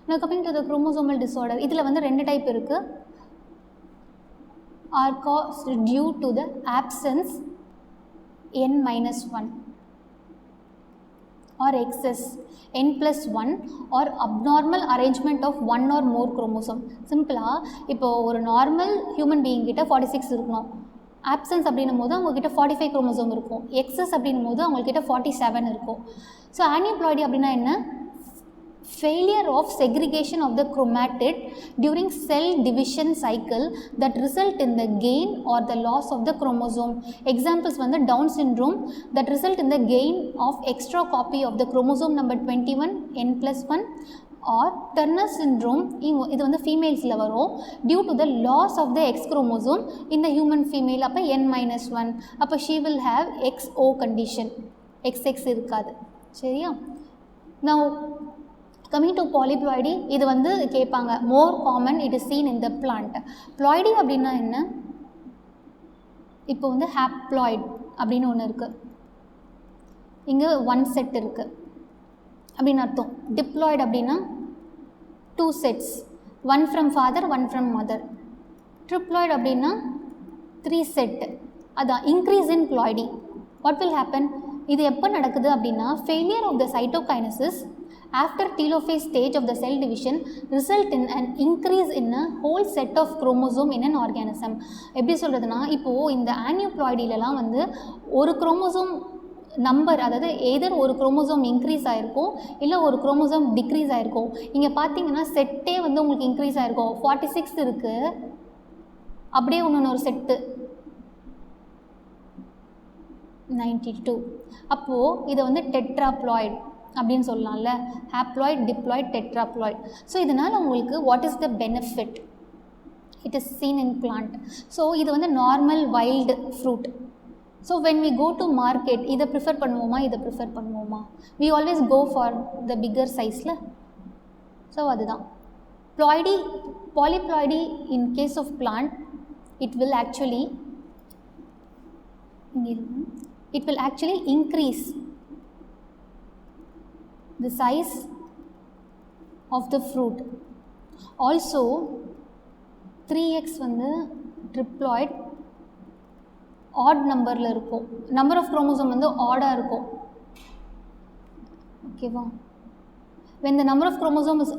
Now coming to the chromosomal disorder, இதில் வந்து 2 type இருக்குது. Are caused due to the absence n-1 or excess n+1 or abnormal arrangement of one or more chromosome. சிம்பிளாக இப்போ ஒரு normal human being கிட்ட 46 இருக்கணும். Options அப்படின்னும் போது அவங்கக்கிட்ட 45 குரோமோசோம் இருக்கும். எக்ஸஸ் அப்படின்னும் போது அவங்கக்கிட்ட 47 இருக்கும். ஸோ ஆனிப்ளாய்டி அப்படின்னா என்ன? Failure of segregation of the chromatid during cell division cycle that result in the gain or the loss of the chromosome. Examples வந்து Down syndrome that result in the gain of extra copy of the chromosome number 21 n+1 or Turner syndrome இது வந்து ஃபீமேல்ஸில் வரும் due to the loss of the X chromosome in the human female. அப்போ n-1 அப்போ she will have XO condition, XX இருக்காது. சரியா? Now coming to polyploidy, இது வந்து கேட்பாங்க. more common it is seen in the plant. ploidy அப்படின்னா என்ன? இப்போ வந்து haploid அப்படின்னு ஒன்று இருக்குது. இங்கே 1 செட் இருக்குது அப்படின்னு அர்த்தம். diploid அப்படின்னா 2 sets, 1 from father 1 from mother. triploid அப்படின்னா 3 set. அதான் increase in ploidy. what will happen? இது எப்போ நடக்குது அப்படின்னா failure of the cytokinesis after telophase stage of the cell division result in an increase in a whole set of chromosome in an organism. எப்படி சொல்கிறதுனா, இப்போது இந்த ஆனியூப்ளாய்டிலலாம் வந்து ஒரு குரோமோசோம் நம்பர், அதாவது எதர் ஒரு குரோமோசோம் இன்க்ரீஸ் ஆகிருக்கும் இல்லை ஒரு குரோமோசோம் டிக்ரீஸ் ஆகிருக்கும். இங்கே பார்த்தீங்கன்னா செட்டே வந்து உங்களுக்கு இன்க்ரீஸ் ஆகிருக்கும். 46 இருக்குது, அப்படியே ஒரு செட்டு 92. அப்போது இதை வந்து டெட்ராப்ளாய்டு அப்படின்னு சொல்லலாம்ல. Haploid, diploid, டெட்ராப்ளாய்ட். ஸோ இதனால் உங்களுக்கு what is the benefit? It is seen in plant. So இது வந்து normal wild fruit. So when we go to market இதை ப்ரிஃபர் பண்ணுவோமா, இதை ப்ரிஃபர் பண்ணுவோமா? We always go for the bigger சைஸில். ஸோ அதுதான் ploidy. polyploidy in case of plant, it will actually increase the size of the fruit. Also 3x வந்து triploid odd நம்பரில் இருக்கும். Number of chromosome வந்து ஆடாக இருக்கும். ஓகேவா? when the number of chromosome is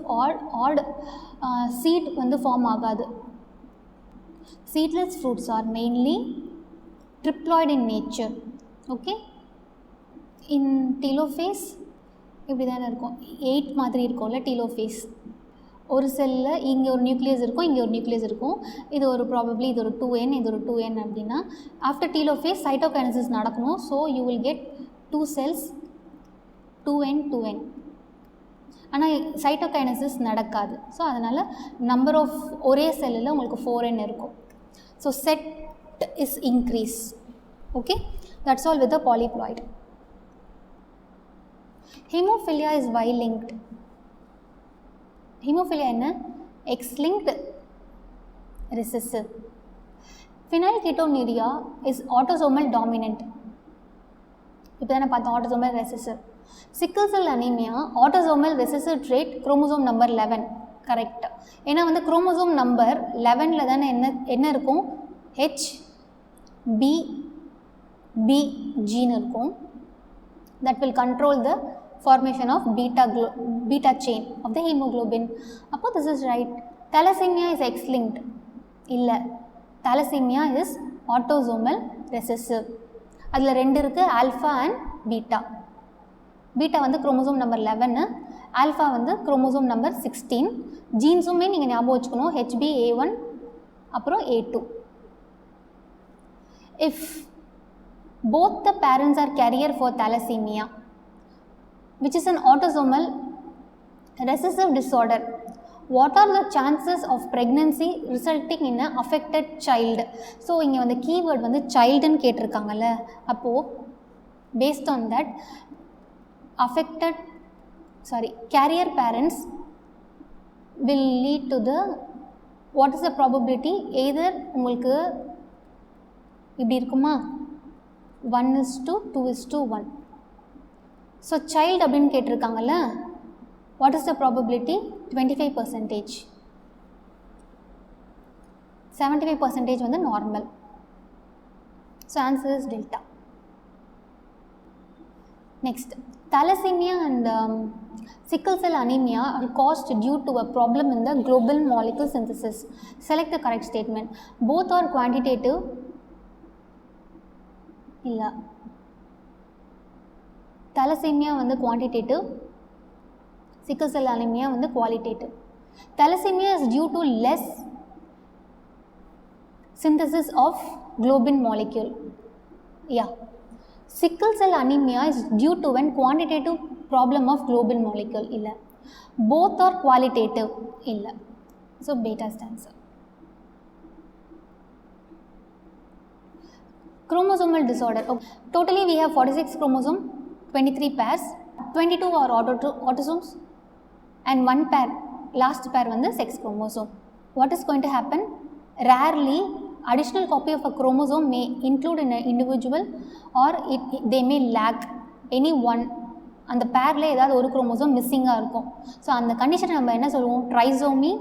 odd seed வந்து form ஆகாது. seedless fruits are mainly triploid in nature. okay, in telophase இப்படி தானே இருக்கும், 8 மாதிரி இருக்கும்ல telophase. ஒரு செல்லில் இங்கே ஒரு நியூக்ளியஸ் இருக்கும், இங்கே ஒரு நியூக்ளியஸ் இருக்கும். இது ஒரு ப்ராபப்ளி இது ஒரு 2n, இது ஒரு 2n அப்படின்னா ஆஃப்டர் டீலோஃபேஸ் சைட்டோகைனசிஸ் நடக்கணும். So you will get 2 cells 2n 2n. ஆனால் சைட்டோகைனசிஸ் நடக்காது. ஸோ அதனால் நம்பர் ஆஃப் ஒரே செல்லில் உங்களுக்கு 4n இருக்கும். So set is increase. Okay, that's all with the polyploid. Haemophilia is Y-linked. Haemophilia என்ன? X-linked recessive. phenylketonuria is autosomal dominant. இப்போ தானே பார்த்தோம் autosomal recessive. sickle cell anemia autosomal recessive trait chromosome number 11. Correct. ஏன்னா வந்து chromosome number 11ல் தானே என்ன இருக்கும்? HBB gene இருக்கும். that will control the formation of beta chain of the hemoglobin. அப்போ this is right. thalassemia is X-linked. இல்லை, thalassemia is autosomal recessive. அதில் 2 இருக்குது, ஆல்ஃபா அண்ட் பீட்டா. பீட்டா வந்து குரோமோசோம் நம்பர் 11, ஆல்ஃபா வந்து குரோமோசோம் நம்பர் 16. ஜீன்ஸுமே நீங்கள் ஞாபகம் வச்சுக்கணும், HbA1 அப்புறம் A2. if both the parents are carrier for thalassemia, which is an autosomal recessive disorder, what are the chances of pregnancy resulting in a affected child? So இங்கே வந்து keyword வந்து சைல்டுன்னு கேட்டிருக்காங்கல்ல. அப்போது based on that carrier parents will lead to the what is the probability? either உங்களுக்கு இப்படி இருக்குமா, 1:2, 2:1. So child அப்படின்னு கேட்டிருக்காங்கல்ல, What is the probability? 25%. 75% வந்து normal. So answer is delta. Next, thalassemia and sickle cell anemia are caused due to a problem in the global molecule synthesis. Select the correct statement. Both are quantitative. illa. Thalassemia வந்து quantitative. Sickle cell anemia வந்து qualitative. Thalassemia is due to less synthesis of globin molecule. Yeah. Sickle cell anemia is due to one quantitative problem of globin molecule. illa. Both are qualitative. illa. So beta stands. Chromosomal disorder. Okay. Totally we have 46 chromosome, 23 pairs, 22 are autosomes and 1 pair, last pair வந்து sex chromosome. What is going to happen? Rarely additional copy of a chromosome may include in an individual or they may lack any one. அந்த பேரில் ஏதாவது ஒரு chromosome மிஸ்ஸிங்காக இருக்கும். So அந்த கண்டிஷனை நம்ம என்ன சொல்லுவோம்? ட்ரைசோமி,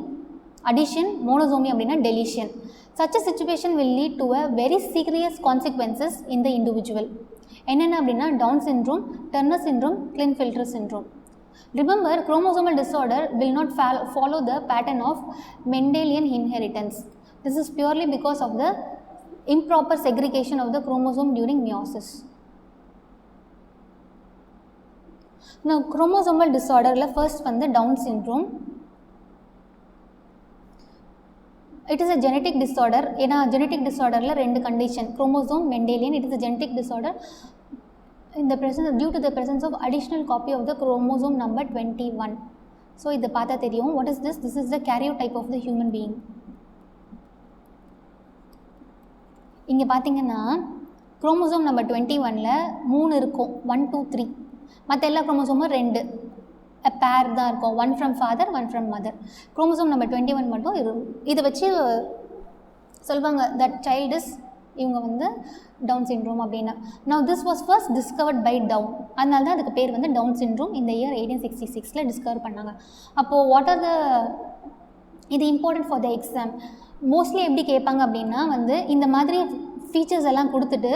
அடிஷன், மோனோசோமி அப்படின்னா deletion. Such a situation will lead to a very serious consequences in the individual. என்னென்ன அப்படின்னா Down syndrome, Turner syndrome, Klinefelter syndrome. Remember, chromosomal disorder will not follow the pattern of Mendelian inheritance. This is purely because of the improper segregation of the chromosome during meiosis. Now, chromosomal disorder la first வந்து Down syndrome. It is a genetic disorder. ஏன்னா genetic disorderல ரெண்டு condition, chromosome, Mendelian. It is a genetic disorder in the presence due to the presence of additional copy of the chromosome number 21. So இது பார்த்தா தெரியும். What is this? This is the karyotype of the human being. இங்கே பார்த்தீங்கன்னா chromosome number 21ல் 3 இருக்கும், 1 2 3. மற்ற எல்லா குரோமோசோமும் 2 பேர் தான் இருக்கும், 1 from father 1 from mother. Chromosome number 21 மட்டும் இதை வச்சு சொல்வாங்க தட் சைல்டு இஸ் இவங்க வந்து டவுன் சிண்ட்ரோம் அப்படின்னா. Now this was first discovered by Down, அதனால தான் அதுக்கு பேர் வந்து டவுன் சிண்ட்ரோம். இந்த இயர் 1866 டிஸ்கவர் பண்ணாங்க. அப்போது வாட் ஆர் த இது important for the exam. Mostly எப்படி கேட்பாங்க அப்படின்னா வந்து இந்த மாதிரி ஃபீச்சர்ஸ் எல்லாம் கொடுத்துட்டு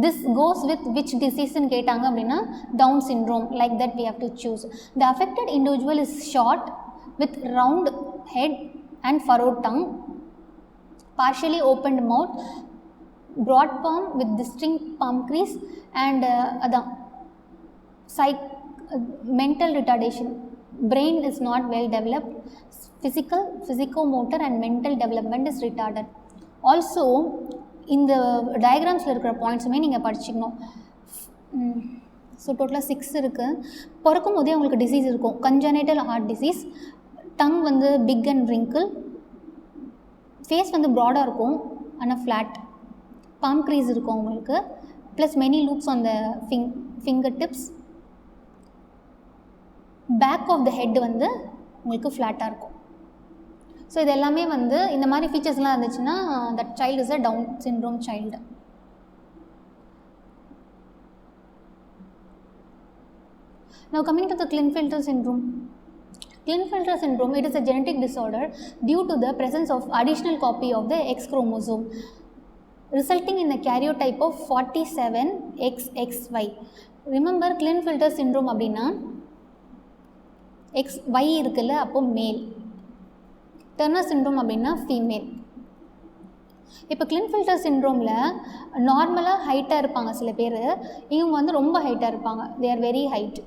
திஸ் கோஸ் வித் விச் டிசீஸ்ன்னு கேட்டாங்க அப்படின்னா Down syndrome, like that we have to choose. The affected individual is short with round head and ஃபரோட் tongue, partially opened mouth, broad palm with distinct palm crease and mental retardation. Brain is not well developed. Physicomotor and mental development is retarded. Also இந்த டயக்ராம்ஸில் இருக்கிற பாயிண்ட்ஸுமே நீங்கள் படிச்சுக்கணும். So டோட்டலாக 6 இருக்குது. பிறக்கும் போதே அவங்களுக்கு disease இருக்கும், congenital heart disease, tongue வந்து பிக் அண்ட் ரிங்கிள், ஃபேஸ் வந்து ப்ராடாக இருக்கும் ஆனால் ஃப்ளாட், பாம் க்ரீஸ் இருக்கும் அவங்களுக்கு, plus many loops on the finger tips, back of the head வந்து உங்களுக்கு ஃப்ளாட்டாக இருக்கும். ஸோ இது எல்லாமே வந்து இந்த மாதிரி ஃபீச்சர்ஸ்லாம் இருந்துச்சுன்னா that child is a Down syndrome child. Now coming to the Klinefelter syndrome. Klinefelter syndrome, it is a genetic disorder due to the presence of additional copy of the X chromosome resulting in the karyotype of 47XXY. Remember Klinefelter syndrome அப்படின்னா XY இருக்குல்ல, அப்போ மேல். Turner syndrome அப்படின்னா female. இப்போ கிளின்ஃபெல்டர் சிண்ட்ரோமில் நார்மலாக ஹைட்டாக இருப்பாங்க சில பேர், இவங்க வந்து ரொம்ப ஹைட்டாக இருப்பாங்க, தே ஆர் வெரி ஹைட்.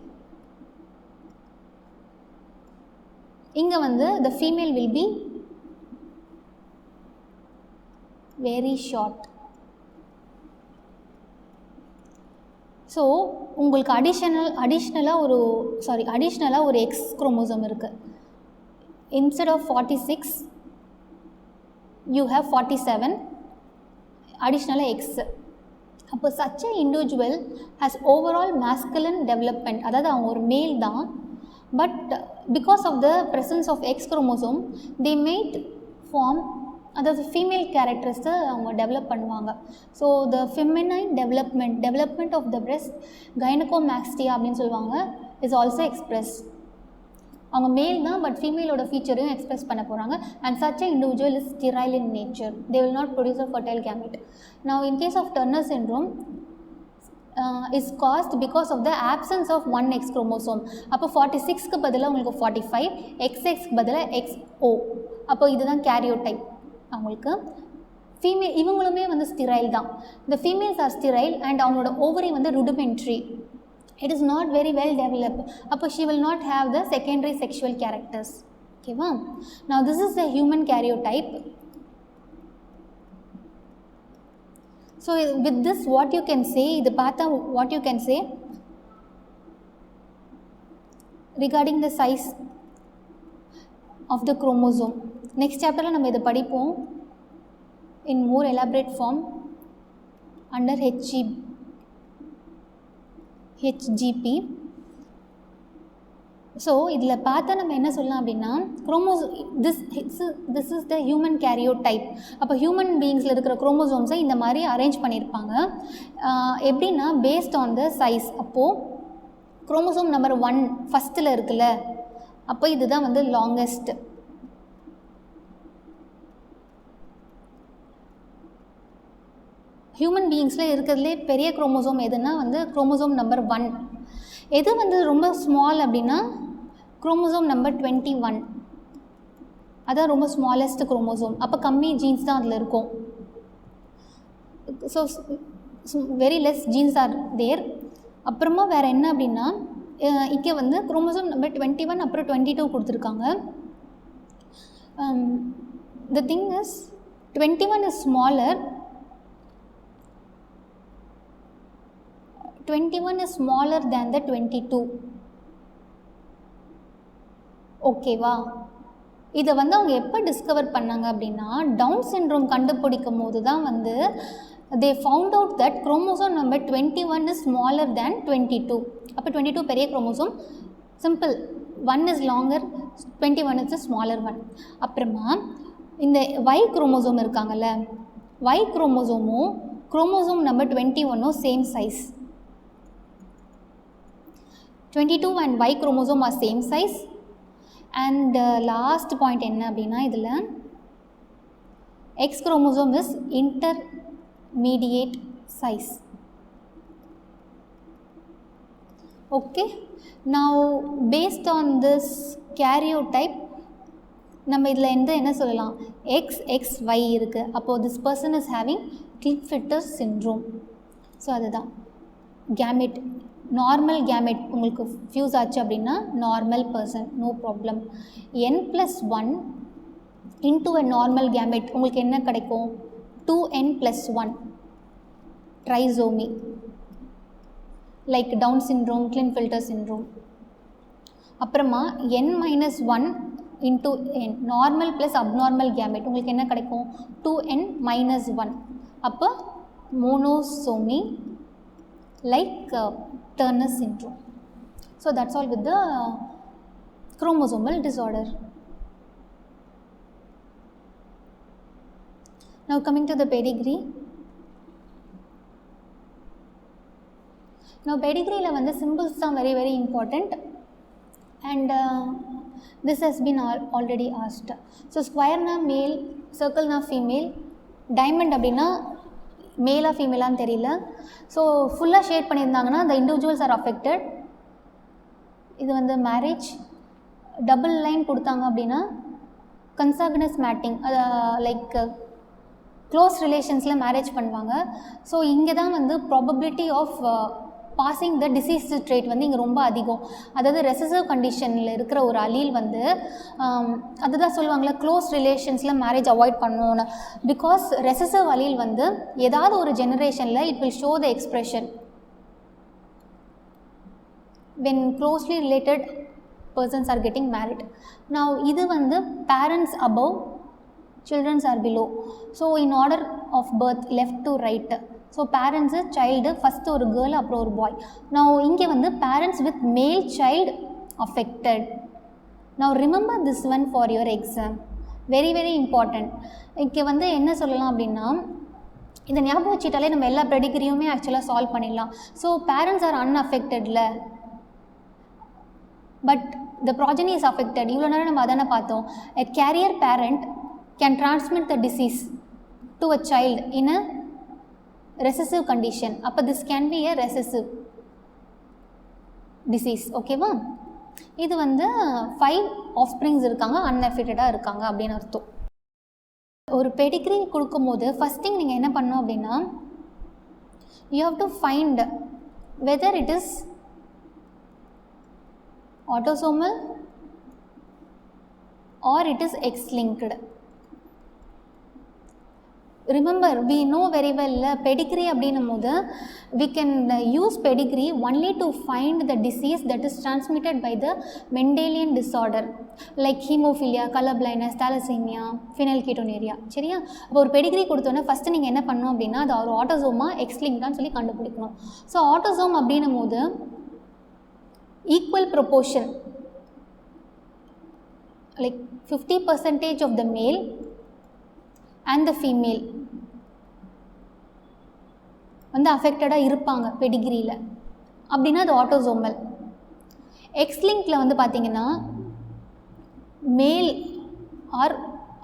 இங்கே வந்து the female will be very short. So உங்களுக்கு அடிஷ்னலாக ஒரு எக்ஸ் குரோமோசோம் இருக்குது. Instead of 46 you have 47 additional X. அப்போ such a individual has overall masculine development, அதாவது அவங்க ஒரு மேல் தான், but because of the presence of X chromosome they might form, அதாவது ஃபீமேல் கேரக்டரிஸ்ட்டை அவங்க டெவலப் பண்ணுவாங்க. So the feminine development of the breast, gynaecomastia அப்படின்னு சொல்லுவாங்க, இஸ் ஆல்சோ எக்ஸ்பிரஸ். அவங்க மேல் தான், பட் ஃபீமேலோட ஃபீச்சரையும் எக்ஸ்பிரஸ் பண்ண போகிறாங்க. And such a individual is sterile in nature. They will not produce a fertile gamete. Now in case of Turner syndrome is caused because of the absence of 1X chromosome. அப்போ 46க்கு பதிலாக உங்களுக்கு 45, XX பதிலாக XO. அப்போ இதுதான் karyotype. அவங்களுக்கு female இவங்களுமே வந்து ஸ்டிரைல் தான். இந்த ஃபீமேல்ஸ் ஆர் ஸ்டிரைல் அண்ட் அவங்களோட ஓவரி வந்து ருடிமெண்ட்ரி. It is not very well developed. அப்போ she will not have the secondary sexual characters. ஓகேவா? Now this is the human karyotype. So with this what you can say, இது பார்த்தா what you can say regarding the size of the chromosome. Next chapterல நம்ம இதை படிப்போம் in more elaborate form under HGP. So இதில் பார்த்தா நம்ம என்ன சொல்லலாம் அப்படின்னா this is the human karyotype. அப்போ ஹியூமன் பீயிங்ஸில் இருக்கிற குரோமோசோம்ஸை இந்த மாதிரி அரேஞ்ச் பண்ணியிருப்பாங்க. எப்படின்னா பேஸ்ட் ஆன் த சைஸ். அப்போது குரோமோசோம் நம்பர் 1 ஃபஸ்ட்டில் இருக்குல்ல, அப்போ இதுதான் வந்து லாங்கஸ்ட். ஹியூமன் பீயிங்ஸில் இருக்கிறதுலே பெரிய குரோமோசோம் எதுனா வந்து குரோமோசோம் நம்பர் 1. எது வந்து ரொம்ப ஸ்மால் அப்படின்னா குரோமோசோம் நம்பர் 21. அதான் ரொம்ப ஸ்மாலஸ்ட் குரோமோசோம். அப்போ கம்மி ஜீன்ஸ் தான் அதில் இருக்கும். So very less genes are there. அப்புறமா வேறு என்ன அப்படின்னா இங்கே வந்து குரோமோசோம் நம்பர் 21 அப்புறம் 22 கொடுத்துருக்காங்க. The thing is 21 is smaller. 21 is smaller than the 22. ஓகேவா? இதை வந்து அவங்க எப்போ டிஸ்கவர் பண்ணாங்க அப்படின்னா டவுன் சிண்ட்ரோம் கண்டுபிடிக்கும் போது தான் வந்து they found out that chromosome number 21 is smaller than 22. அப்போ 22 பெரிய chromosome, simple. 1 is longer, 21 is the smaller one. அப்புறமா இந்த Y குரோமோசோம் இருக்காங்கல்ல, Y குரோமோசோமும் chromosome number 21 same size. 22 and Y chromosome are same size. And last point என்ன அப்படின்னா இதில் X chromosome is intermediate size. Okay, now based on this karyotype நம்ம இதில் என்ன சொல்லலாம், XXY இருக்குது. அப்போது this person is having Klippfitter syndrome. So அதுதான் கேமெட். நார்மல் கேமெட் உங்களுக்கு ஃபியூஸ் ஆச்சு அப்படின்னா normal person, no problem. n+1 into a normal gamete உங்களுக்கு என்ன கிடைக்கும், 2n+1 trisomy, like Down syndrome, Klinefelter syndrome. அப்புறமா n-1 into n normal plus abnormal gamete உங்களுக்கு என்ன கிடைக்கும், 2n-1. அப்போ monosomy like Turner syndrome. So that's all with the chromosomal disorder. Now coming to the pedigree. Now pedigree la vanda symbols are very very important and this has been already asked. So square na male, circle na female, diamond அப்படினா மேலாக ஃபீமேலான்னு தெரியல. So ஃபுல்லாக shade பண்ணியிருந்தாங்கன்னா the individuals are affected. இது வந்து marriage. Double line கொடுத்தாங்க அப்படின்னா consanguineous mating, like close ரிலேஷன்ஸில் மேரேஜ் பண்ணுவாங்க. ஸோ இங்கே தான் வந்து probability of passing the disease trait வந்து இங்கே ரொம்ப அதிகம். அதாவது ரெசசிவ் கண்டிஷனில் இருக்கிற ஒரு அலீல் வந்து அதுதான் சொல்லுவாங்களே க்ளோஸ் ரிலேஷன்ஸில் மேரேஜ் அவாய்ட் பண்ணணும்னு. பிகாஸ் ரெசசிவ் அலீல் வந்து ஏதாவது ஒரு ஜெனரேஷனில் it will show the expression when closely related persons are getting married. Now இது வந்து parents above, children are below. So in order of birth left to right. So parents child first ஒரு girl அப்புறம் ஒரு boy. நான் இங்கே வந்து parents with male child affected. நான் remember this one for your exam, very very important. இங்கே வந்து என்ன சொல்லலாம் அப்படின்னா இந்த ஞாபகம் வச்சுட்டாலே நம்ம எல்லா பெடிகிரியுமே ஆக்சுவலாக சால்வ் பண்ணிடலாம். ஸோ பேரண்ட்ஸ் ஆர் அன்அஃபெக்டடில் but the progeny is affected. இவ்வளோ நேரம் நம்ம அதானே பார்த்தோம். A carrier parent can transmit the disease to a child in a recessive condition. அப்போ this can be a recessive disease. ஓகேவா? இது வந்து 5 offsprings இருக்காங்க, unaffected-ஆக இருக்காங்க அப்படின்னு அர்த்தம். ஒரு பெடிகிரி கொடுக்கும்போது ஃபஸ்ட் திங் நீங்கள் என்ன பண்ணணும் அப்படின்னா, you have to find whether it is autosomal or it is X-linked. Remember, we know very well pedigree அப்படின்னும் போது we can use pedigree only to find the disease that is transmitted by the Mendelian disorder like hemophilia, color blindness, thalassemia, phenylketonuria. சரியா? அப்போ ஒரு Pedigree கொடுத்தோன்னே first நீங்கள் என்ன பண்ணணும் அப்படின்னா, அது ஒரு ஆட்டோசோமா எக்ஸ்லிங்க்டான்னு சொல்லி கண்டுபிடிக்கணும். ஸோ ஆட்டோசோம் அப்படின்னும் போது equal proportion like 50% of the male and the female வந்து அஃபெக்டடாக இருப்பாங்க பெடிகிரியில் அப்படின்னா அது ஆட்டோசோமல். எக்ஸ்லிங்க்டில் வந்து பார்த்திங்கன்னா மேல் ஆர்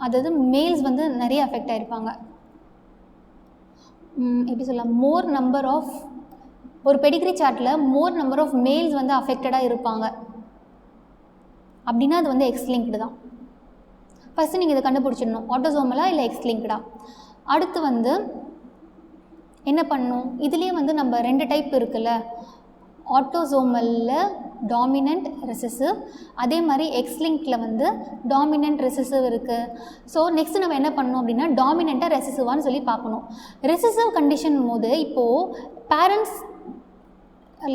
அதாவது மேல்ஸ் வந்து நிறைய அஃபெக்ட் ஆகிருப்பாங்க. எப்படி சொல்லலாம், மோர் நம்பர் ஆஃப் ஒரு பெடிகிரி சார்ட்டில் மோர் நம்பர் ஆஃப் மேல்ஸ் வந்து அஃபெக்டடாக இருப்பாங்க அப்படின்னா அது வந்து எக்ஸ்லிங்க்டு தான். ஃபஸ்ட்டு நீங்கள் இதை கண்டுபிடிச்சிடணும், ஆட்டோசோமலாக இல்லை எக்ஸ்லிங்க்டா. அடுத்து வந்து என்ன பண்ணணும், இதுலேயே வந்து நம்ம 2 டைப் இருக்குல்ல, ஆட்டோசோமலில் டாமினன்ட் ரெசசிவ், அதே மாதிரி எக்ஸ்லிங்க்டில் வந்து டாமினன்ட் ரெசசிவ் இருக்குது. ஸோ நெக்ஸ்ட் நம்ம என்ன பண்ணணும் அப்படின்னா டாமினண்ட்டாக ரெசசிவான்னு சொல்லி பார்க்கணும். ரெசசிவ் கண்டிஷன் போது இப்போது பேரண்ட்ஸ்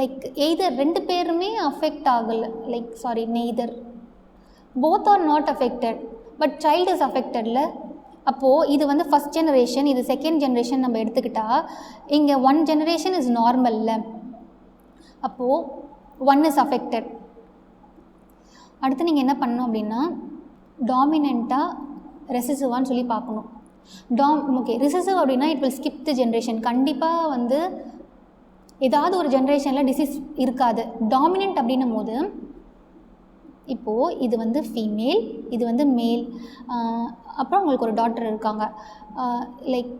லைக் எய்தர் 2 பேருமே அஃபெக்ட் ஆகலை, like sorry neither both are not affected but child is அஃபெக்டடில். அப்போது இது வந்து ஃபஸ்ட் ஜெனரேஷன், இது செகண்ட் ஜெனரேஷன் நம்ம எடுத்துக்கிட்டால் இங்கே 1 ஜெனரேஷன் இஸ் நார்மலில், அப்போது 1 இஸ் அஃபெக்டட். அடுத்து நீங்கள் என்ன பண்ணணும் அப்படின்னா டாமினண்ட்டாக ரெசசிவான்னு சொல்லி பார்க்கணும். ஓகே ரெசசிவ் அப்படின்னா it will skip the generation, கண்டிப்பாக வந்து ஏதாவது ஒரு ஜென்ரேஷனில் டிசீஸ் இருக்காது. டாமினன்ட் அப்படின்னும் போது இப்போது இது வந்து ஃபீமேல், இது வந்து மேல், அப்புறம் உங்களுக்கு ஒரு டாட்டர் இருக்காங்க, லைக்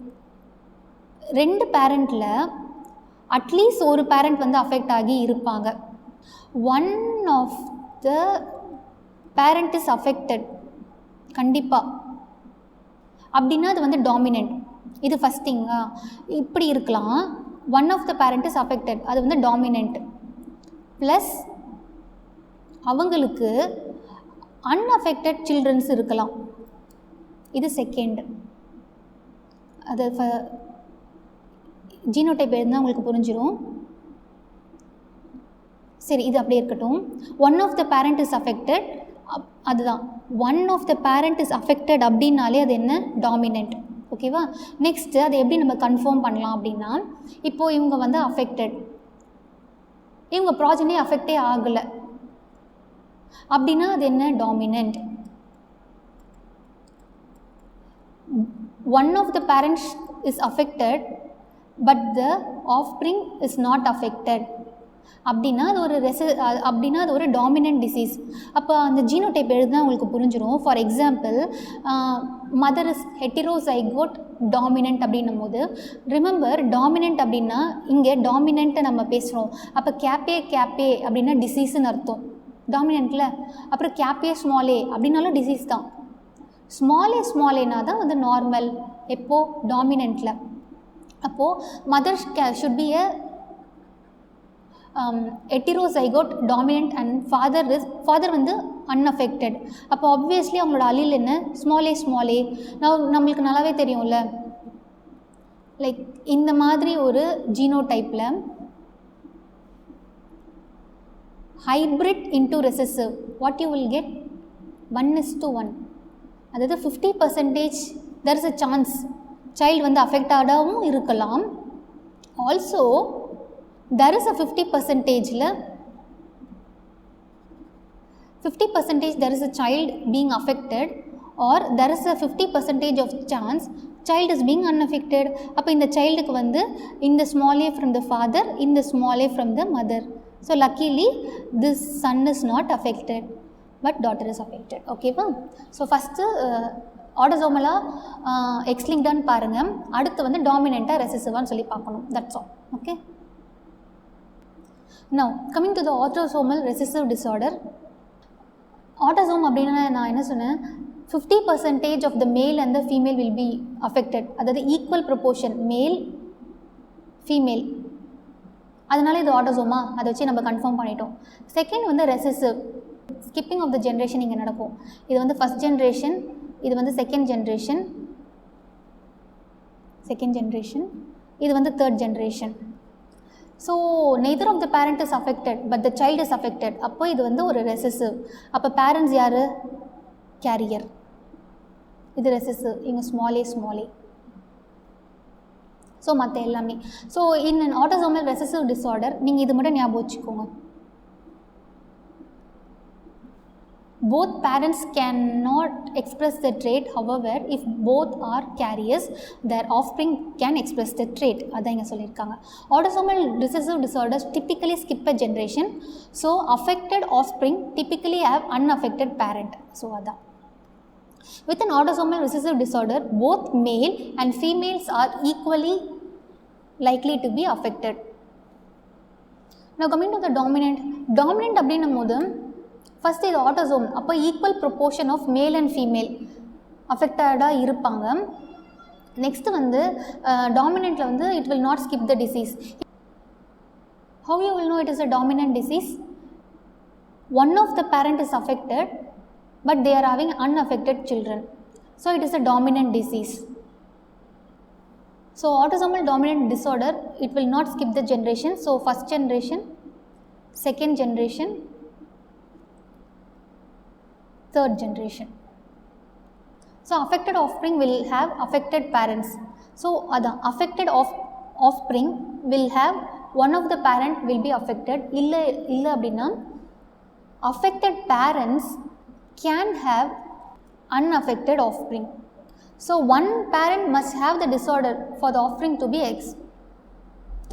2 பேரண்ட்டில் அட்லீஸ்ட் ஒரு பேரண்ட் வந்து அஃபெக்ட் ஆகி இருப்பாங்க. 1 of the parent is affected கண்டிப்பாக அப்படின்னா அது வந்து டாமினன்ட். இது ஃபஸ்ட் திங்கா இப்படி இருக்கலாம், 1 of the parent is affected அது வந்து டாமினன்ட், ப்ளஸ் அவங்களுக்கு அன்அஃபெக்டட் சில்ட்ரன்ஸ் இருக்கலாம், இது செகண்ட். அது ஜீனோடைப் இருந்தால் உங்களுக்கு புரிஞ்சிடும். சரி இது அப்படியே இருக்கட்டும். 1 of the parent is affected, அதுதான் 1 of the parent is affected அப்படின்னாலே அது என்ன டாமினன்ட். ஓகேவா? நெக்ஸ்ட்டு அதை எப்படி நம்ம கன்ஃபார்ம் பண்ணலாம் அப்படின்னா, இப்போது இவங்க வந்து அஃபெக்டட், இவங்க ப்ராஜனி அஃபெக்டே ஆகலை அப்படின்னா அது என்ன dominant. 1 of the parents is affected but the offspring is not affected அப்படின்னா அது ஒரு அப்படின்னா அது ஒரு டாமினன்ட் டிசீஸ். அப்போ அந்த ஜீனோடைப் எழுதுனா உங்களுக்கு புரிஞ்சிடும். For example mother is heterozygote dominant அப்படின்னும் போது ரிமெம்பர் டாமினன்ட் அப்படின்னா இங்கே டாமினன்ட்டை நம்ம பேசுகிறோம், அப்போ கேப்பே அப்படின்னா டிசீஸ்ன்னு அர்த்தம் டாமினன்ட்டில். அப்புறம் கேப்பே ஸ்மாலே அப்படின்னாலும் டிசீஸ் தான். ஸ்மாலேனா தான் வந்து நார்மல் எப்போது டாமினன்ட்டில். அப்போது mother should be a heterozygote dominant and father வந்து அன்அஃபெக்டட். அப்போ ஆப்வியஸ்லி அவங்களோட அலீல் என்ன ஸ்மாலே நம்மளுக்கு நல்லாவே தெரியும்ல. லைக் இந்த மாதிரி ஒரு ஜீனோடைப்பில் hybrid into recessive what you will get 1:1. அதாவது 50% there is a chance child வந்து அஃபெக்டாகவும் இருக்கலாம். ஆல்சோ there is a 50%ல 50% there is a child being affected or there is a 50% of chance child is being unaffected. அப்போ இந்த சைல்டுக்கு வந்து இந்த small A from the father, இந்த small A from the mother So luckily this son is not affected but daughter is affected. Okay va? So first autosomala X-linked ஆன்னு பாருங்க, அடுத்து வந்து டாமினண்ட்டாக ரெசிசிவான்னு சொல்லி பார்க்கணும். That's all. Okay. Now coming to the autosomal recessive disorder. Autosome அப்படின்னா நான் என்ன சொன்னேன், 50% of the male and the female will be affected. அதாவது ஈக்குவல் ப்ரொபோர்ஷன் மேல் ஃபீமேல். அதனால இது ஆட்டோசோமா, அதை வச்சு நம்ம கன்ஃபார்ம் பண்ணிட்டோம். செகண்ட் வந்து recessive, skipping of the generation இங்கே நடக்கும். இது வந்து ஃபஸ்ட் ஜென்ரேஷன், இது வந்து செகண்ட் ஜென்ரேஷன், இது வந்து third generation. So neither of the parent is affected but the child is affected. அப்போ இது வந்து ஒரு ரெசிசிவ். அப்போ பேரண்ட்ஸ் யார்? கேரியர். இது ரெசிசிவ், இங்கே ஸ்மாலே. ஸோ மற்ற எல்லாமே. So in an autosomal recessive disorder நீங்கள் இது மட்டும் ஞாபகம் வச்சுக்கோங்க. Both parents cannot express the trait. However, if both are carriers, their offspring can express the trait. அதான் இங்கே சொல்லியிருக்காங்க. Autosomal recessive disorders typically skip a generation. So affected offspring typically have unaffected parent. So அதான். With an autosomal recessive disorder, both male and females are equally likely to be affected. Now coming to the dominant. Dominant அப்படின்னும் போது first இது autosome. அப்போ equal proportion of male and female அஃபெக்டடாக இருப்பாங்க. Next வந்து டாமினண்ட்டில் வந்து it will not skip the disease. How you will know it is a dominant disease? One of the parent is affected but they are having unaffected children. So it is a dominant disease. So autosomal dominant disorder it will not skip the generation. So first generation, second generation, third generation. So affected offspring will have affected parents. So the affected offspring will have one of the parent will be affected. illa அப்படினா affected parents can have unaffected offspring. So one parent must have the disorder for the offspring to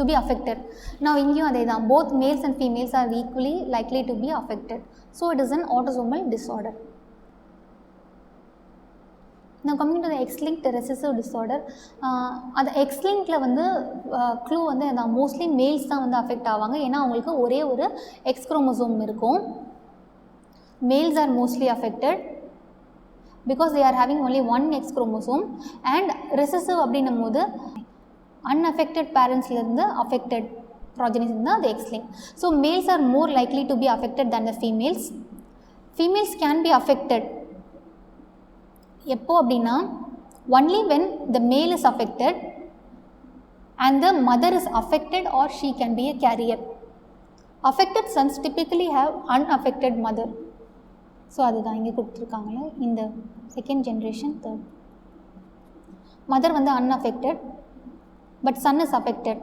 be affected. Now இங்கேயும் அதே தான், both males and females are equally likely to be affected. So it is an autosomal disorder. Now coming to the X-linked recessive disorder. அது X-linkடில் வந்து clue வந்து mostly males தான் வந்து affect ஆவாங்க. ஏன்னா அவங்களுக்கு ஒரே ஒரு எக்ஸ் குரோமோசோம் இருக்கும். Males are mostly affected because they are having only one X chromosome. And recessive அப்படின்னும் போது unaffected பேரண்ட்ஸ்லேருந்து affected progenies தான் அது X-linked. So males are more likely to be affected than the females. Females can be affected எப்போ அப்படின்னா only when the male is affected and the mother is affected or she can be a carrier. Affected sons typically have unaffected mother. So அதுதான் இங்கே கொடுத்துருக்காங்களே இந்த second generation, third. Mother வந்து unaffected but son is affected.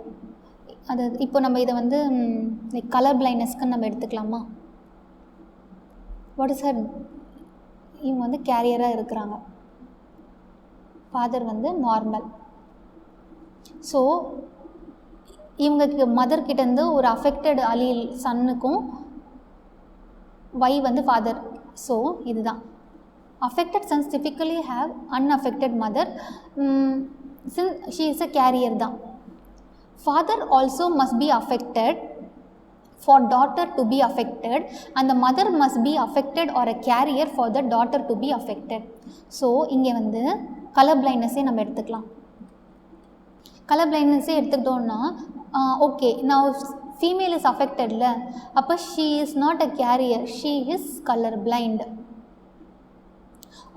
அது இப்போ நம்ம இதை வந்து லைக் கலர் பிளைண்ட்னஸ்க்கு நம்ம எடுத்துக்கலாமா? What is her? இவங்க வந்து கேரியராக இருக்கிறாங்க, ஃபாதர் வந்து நார்மல். ஸோ இவங்களுக்கு மதர்கிட்டேருந்து ஒரு அஃபெக்டட் அலீல் சன்னுக்கும் வந்து ஃபாதர். ஸோ இதுதான் affected sons typically have unaffected mother. Since she is a carrier தான். Father also must be affected for daughter to be affected and the mother must be affected or a carrier for the daughter to be affected. So இங்கே வந்து colour பிளைண்ட்னஸே நம்ம எடுத்துக்கலாம். Colour பிளைண்ட்னஸே எடுத்துக்கிட்டோன்னா okay, நான் female is அஃபெக்டடில், அப்போ she is not a carrier, she is colour blind.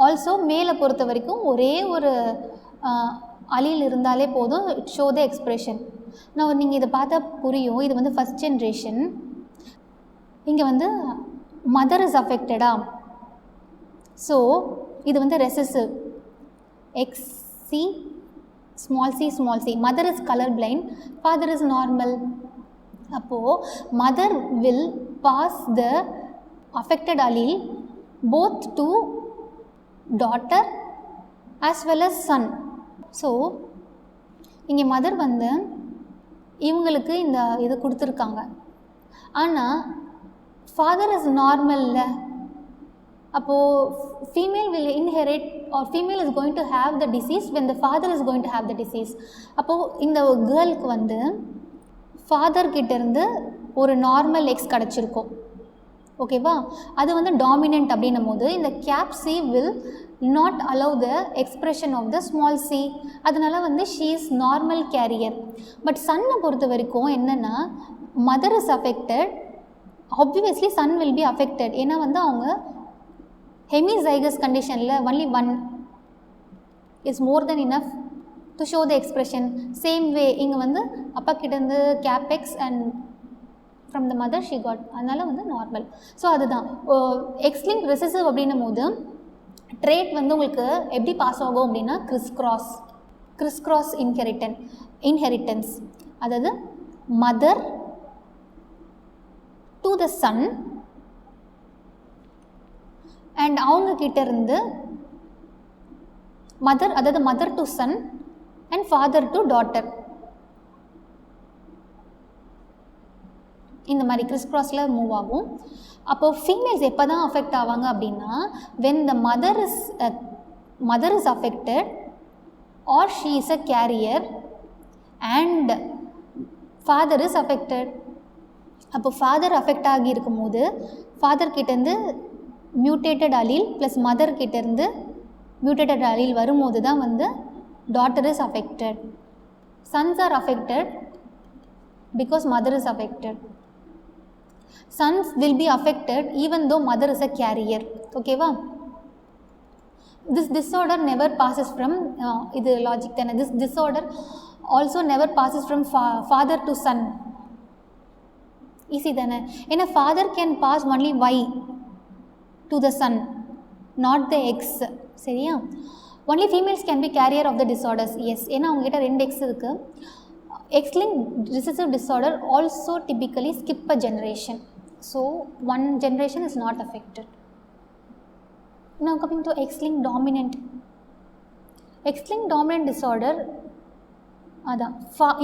Also மேலே பொறுத்த வரைக்கும் ஒரே ஒரு அலீல் இருந்தாலே போதும், ஷோ த எக்ஸ்ப்ரெஷன். நான் நீங்கள் இதை பார்த்தா புரியும். இது வந்து ஃபஸ்ட் ஜென்ரேஷன். இங்கே வந்து மதர் இஸ் அஃபெக்டடா, ஸோ இது வந்து recessive XC small c. Mother is colour blind, father is normal. அப்போது mother will pass the affected allele both to daughter as well as son. ஸோ இங்கே மதர் வந்து இவங்களுக்கு இந்த இது கொடுத்துருக்காங்க. ஆனால் ஃபாதர் இஸ் நார்மல்ல, அப்போது female will inherit or female is going to have the disease when the father is going to have the disease. அப்போது இந்த கேர்ளுக்கு வந்து ஃபாதர் கிட்டேருந்து ஒரு நார்மல் எக்ஸ் கிடச்சிருக்கும், ஓகேவா? அது வந்து டாமினன்ட் அப்படின்னும் போது இந்த capital C will not allow the expression of the small C. அதனால் வந்து she is normal carrier. But சன்னை பொறுத்த வரைக்கும் என்னென்னா, mother is affected, obviously son will be affected. ஏன்னா வந்து அவங்க ஹெமிசைகஸ் கண்டிஷனில் only one is more then enough to show the expression. Same way இங்கே வந்து அப்பா கிட்டேருந்து capital X and from the mother she got, அதனால் வந்து நார்மல். ஸோ அதுதான் எக்ஸ்லிங்க் ரெசசிவ் அப்படின்னும் போது ட்ரேட் வந்து உங்களுக்கு எப்படி பாஸ் ஆகும் அப்படின்னா கிறிஸ் கிராஸ் இன்ஹெரிட்டன்ஸ், அதாவது mother to the son and அவங்க கிட்டேருந்து மதர், அதாவது mother to son and father to daughter, இந்த மாதிரி கிறிஸ் கிராஸில் மூவ் ஆகும். அப்போது ஃபீமேல்ஸ் எப்போ தான் அஃபெக்ட் ஆவாங்க அப்படின்னா, when the mother is affected or she is a carrier and father is affected. அப்போ ஃபாதர் அஃபெக்ட் ஆகி இருக்கும்போது ஃபாதர் கிட்டேருந்து மியூட்டேட்டட் அலீல் ப்ளஸ் மதர் கிட்டேருந்து மியூட்டேட்டட் அலீல் வரும்போது தான் வந்து daughter is affected. Sons are affected because mother is affected. Sons will be affected even though mother is a carrier. ஓகேவா? This disorder never passes from இது logic தானே. This disorder also never passes from father to son. Easy தானே. ஏன்னா father can pass only Y to the son, not the X. சரியா? only females can be carrier of the disorders. Yes, ஏன்னா அவங்ககிட்ட 2 X இருக்குது. X-linked recessive disorder also typically skip a generation. So, one generation is not affected. Now coming to X-linked dominant. X-linked dominant disorder, அதான்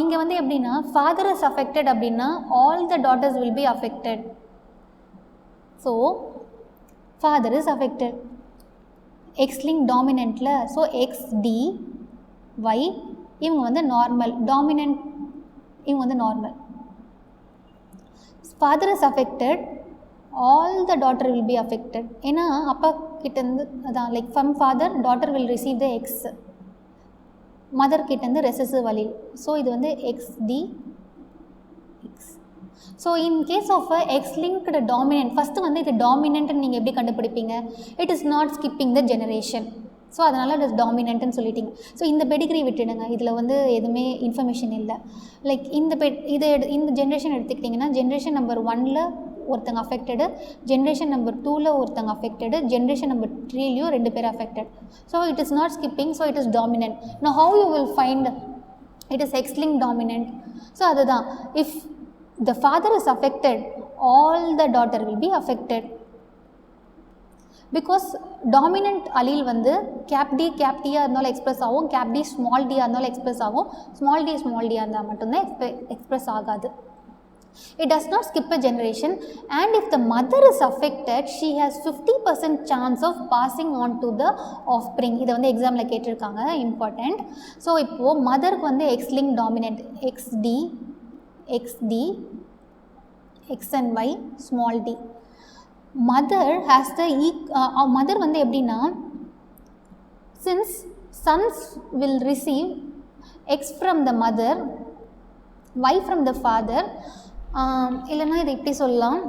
இங்கே வந்து எப்படின்னா, father is affected அப்படின்னா all the daughters will be affected. So, father is affected. X-linked dominantல, so XD, Y இவங்க வந்து normal, dominant இவங்க வந்து normal. Father is affected, all the daughter will be affected. ஏன்னா அப்பா கிட்டேருந்து அதான் like from father daughter will receive the X, mother கிட்டேருந்து recessive allele. So இது வந்து XD X. So in case of a X linked dominant, first வந்து இது டாமினன்ட்னு நீங்கள் எப்படி கண்டுபிடிப்பீங்க? It is not skipping the generation. So அதனால் இட் இஸ் டாமினன்ட்னு சொல்லிட்டீங்க. ஸோ இந்த பெடிகிரி விட்டுடுங்க, இதில் வந்து எதுவுமே இன்ஃபர்மேஷன் இல்லை. லைக் இந்த ஜென்ரேஷன் எடுத்துக்கிட்டிங்கன்னா, ஜென்ரேஷன் நம்பர் 1ல் ஒருத்தங்க அஃபெக்டடு, ஜென்ரேஷன் நம்பர் 2ல் ஒருத்தங்க அஃபெக்டடு, ஜென்ரேஷன் நம்பர் 3லையும் 2 பேர் affected. So it is not skipping, so it is dominant. Now how you will find it is X-linked dominant? So அதுதான், if the father is affected, all the daughter will be affected. Because dominant allele வந்து கேப் டியாக இருந்தாலும் express ஆகும், gap D small டியாக இருந்தாலும் express ஆகும், small டியாக இருந்தால் மட்டும்தான் எக்ஸ்ப்ரெஸ் ஆகாது. It does not skip a generation, and if the mother is affected, she has 50% chance of passing on to the offspring. இதை வந்து எக்ஸாமில் கேட்டிருக்காங்க, இம்பார்ட்டண்ட். ஸோ இப்போது மதருக்கு வந்து X-linked dominant, XD, X and Y, small d. Mother has the mother வந்து எப்படின்னா, since sons will receive X from the mother, Y from the father, இல்லைன்னா இதை இப்படி சொல்லலாம்,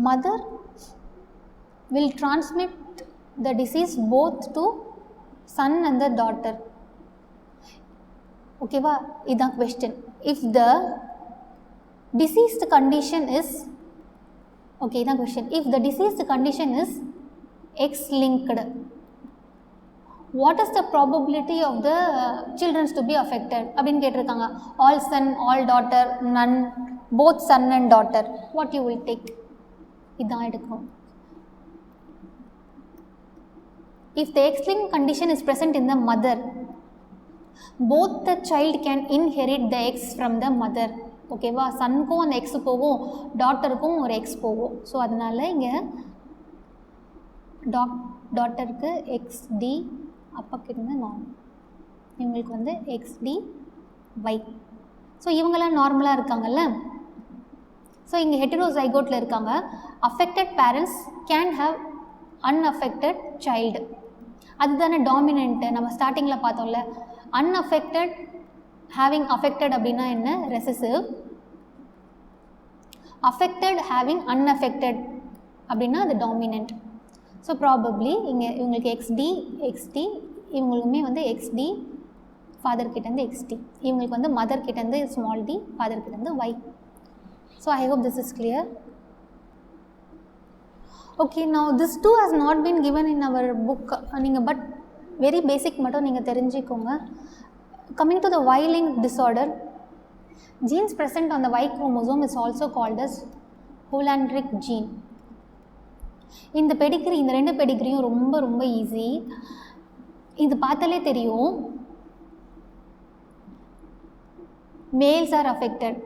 mother will transmit the disease both to son and the daughter. ஓகேவா? இதுதான் question. If the diseased condition is, okay, இதான் question. If the diseased condition is X-linked, what is the probability of the children to be affected அப்படின்னு கேட்டிருக்காங்க. all son, all daughter, none, both son and daughter, what you will take? இதான் எடுக்கும். If the X-linked condition is present in the mother, both the child can inherit the X from the mother. ஓகேவா. சன்னுக்கும் அந்த X போகும், டாட்டருக்கும் ஒரு X போகும். So அதனால் இங்கே டாட்டருக்கு XD அப்பாக்கு இருந்து நார்மல், இவங்களுக்கு வந்து XDY. ஸோ இவங்கெல்லாம் நார்மலாக இருக்காங்கல்ல. ஸோ இங்கே ஹெட்டரோசைகோட்டில் இருக்காங்க. Affected parents can have unaffected child, அதுதானே டாமினன்ட்டு. நம்ம ஸ்டார்டிங்கில் பார்த்தோம்ல, அன்அஃபெக்டட் ஹேவிங் அஃபெக்டட் அப்படின்னா என்ன, ரெசசிவ். அஃபெக்டட் ஹேவிங் அன்அஃபெக்டட் அப்படின்னா அது டாமினன்ட். ஸோ ப்ராபப்ளி இங்கே இவங்களுக்கு XD இவங்களுக்குமே வந்து XD, ஃபாதர் கிட்டேருந்து XD, இவங்களுக்கு வந்து மதர் கிட்டேருந்து ஸ்மால் d, ஃபாதர் கிட்டேருந்து Y. So I hope this is clear. Okay, now this too has not been given in our book. நீங்கள் பட் வெரி பேசிக் மட்டும் நீங்கள் தெரிஞ்சுக்கோங்க. Coming to the Y-linked disorder, genes present on the Y chromosome is also called as Hollandric gene. இந்த pedigree, இந்த 2 பெடிகிரியும் ரொம்ப ரொம்ப easy. இது பார்த்தாலே தெரியும். Males are affected,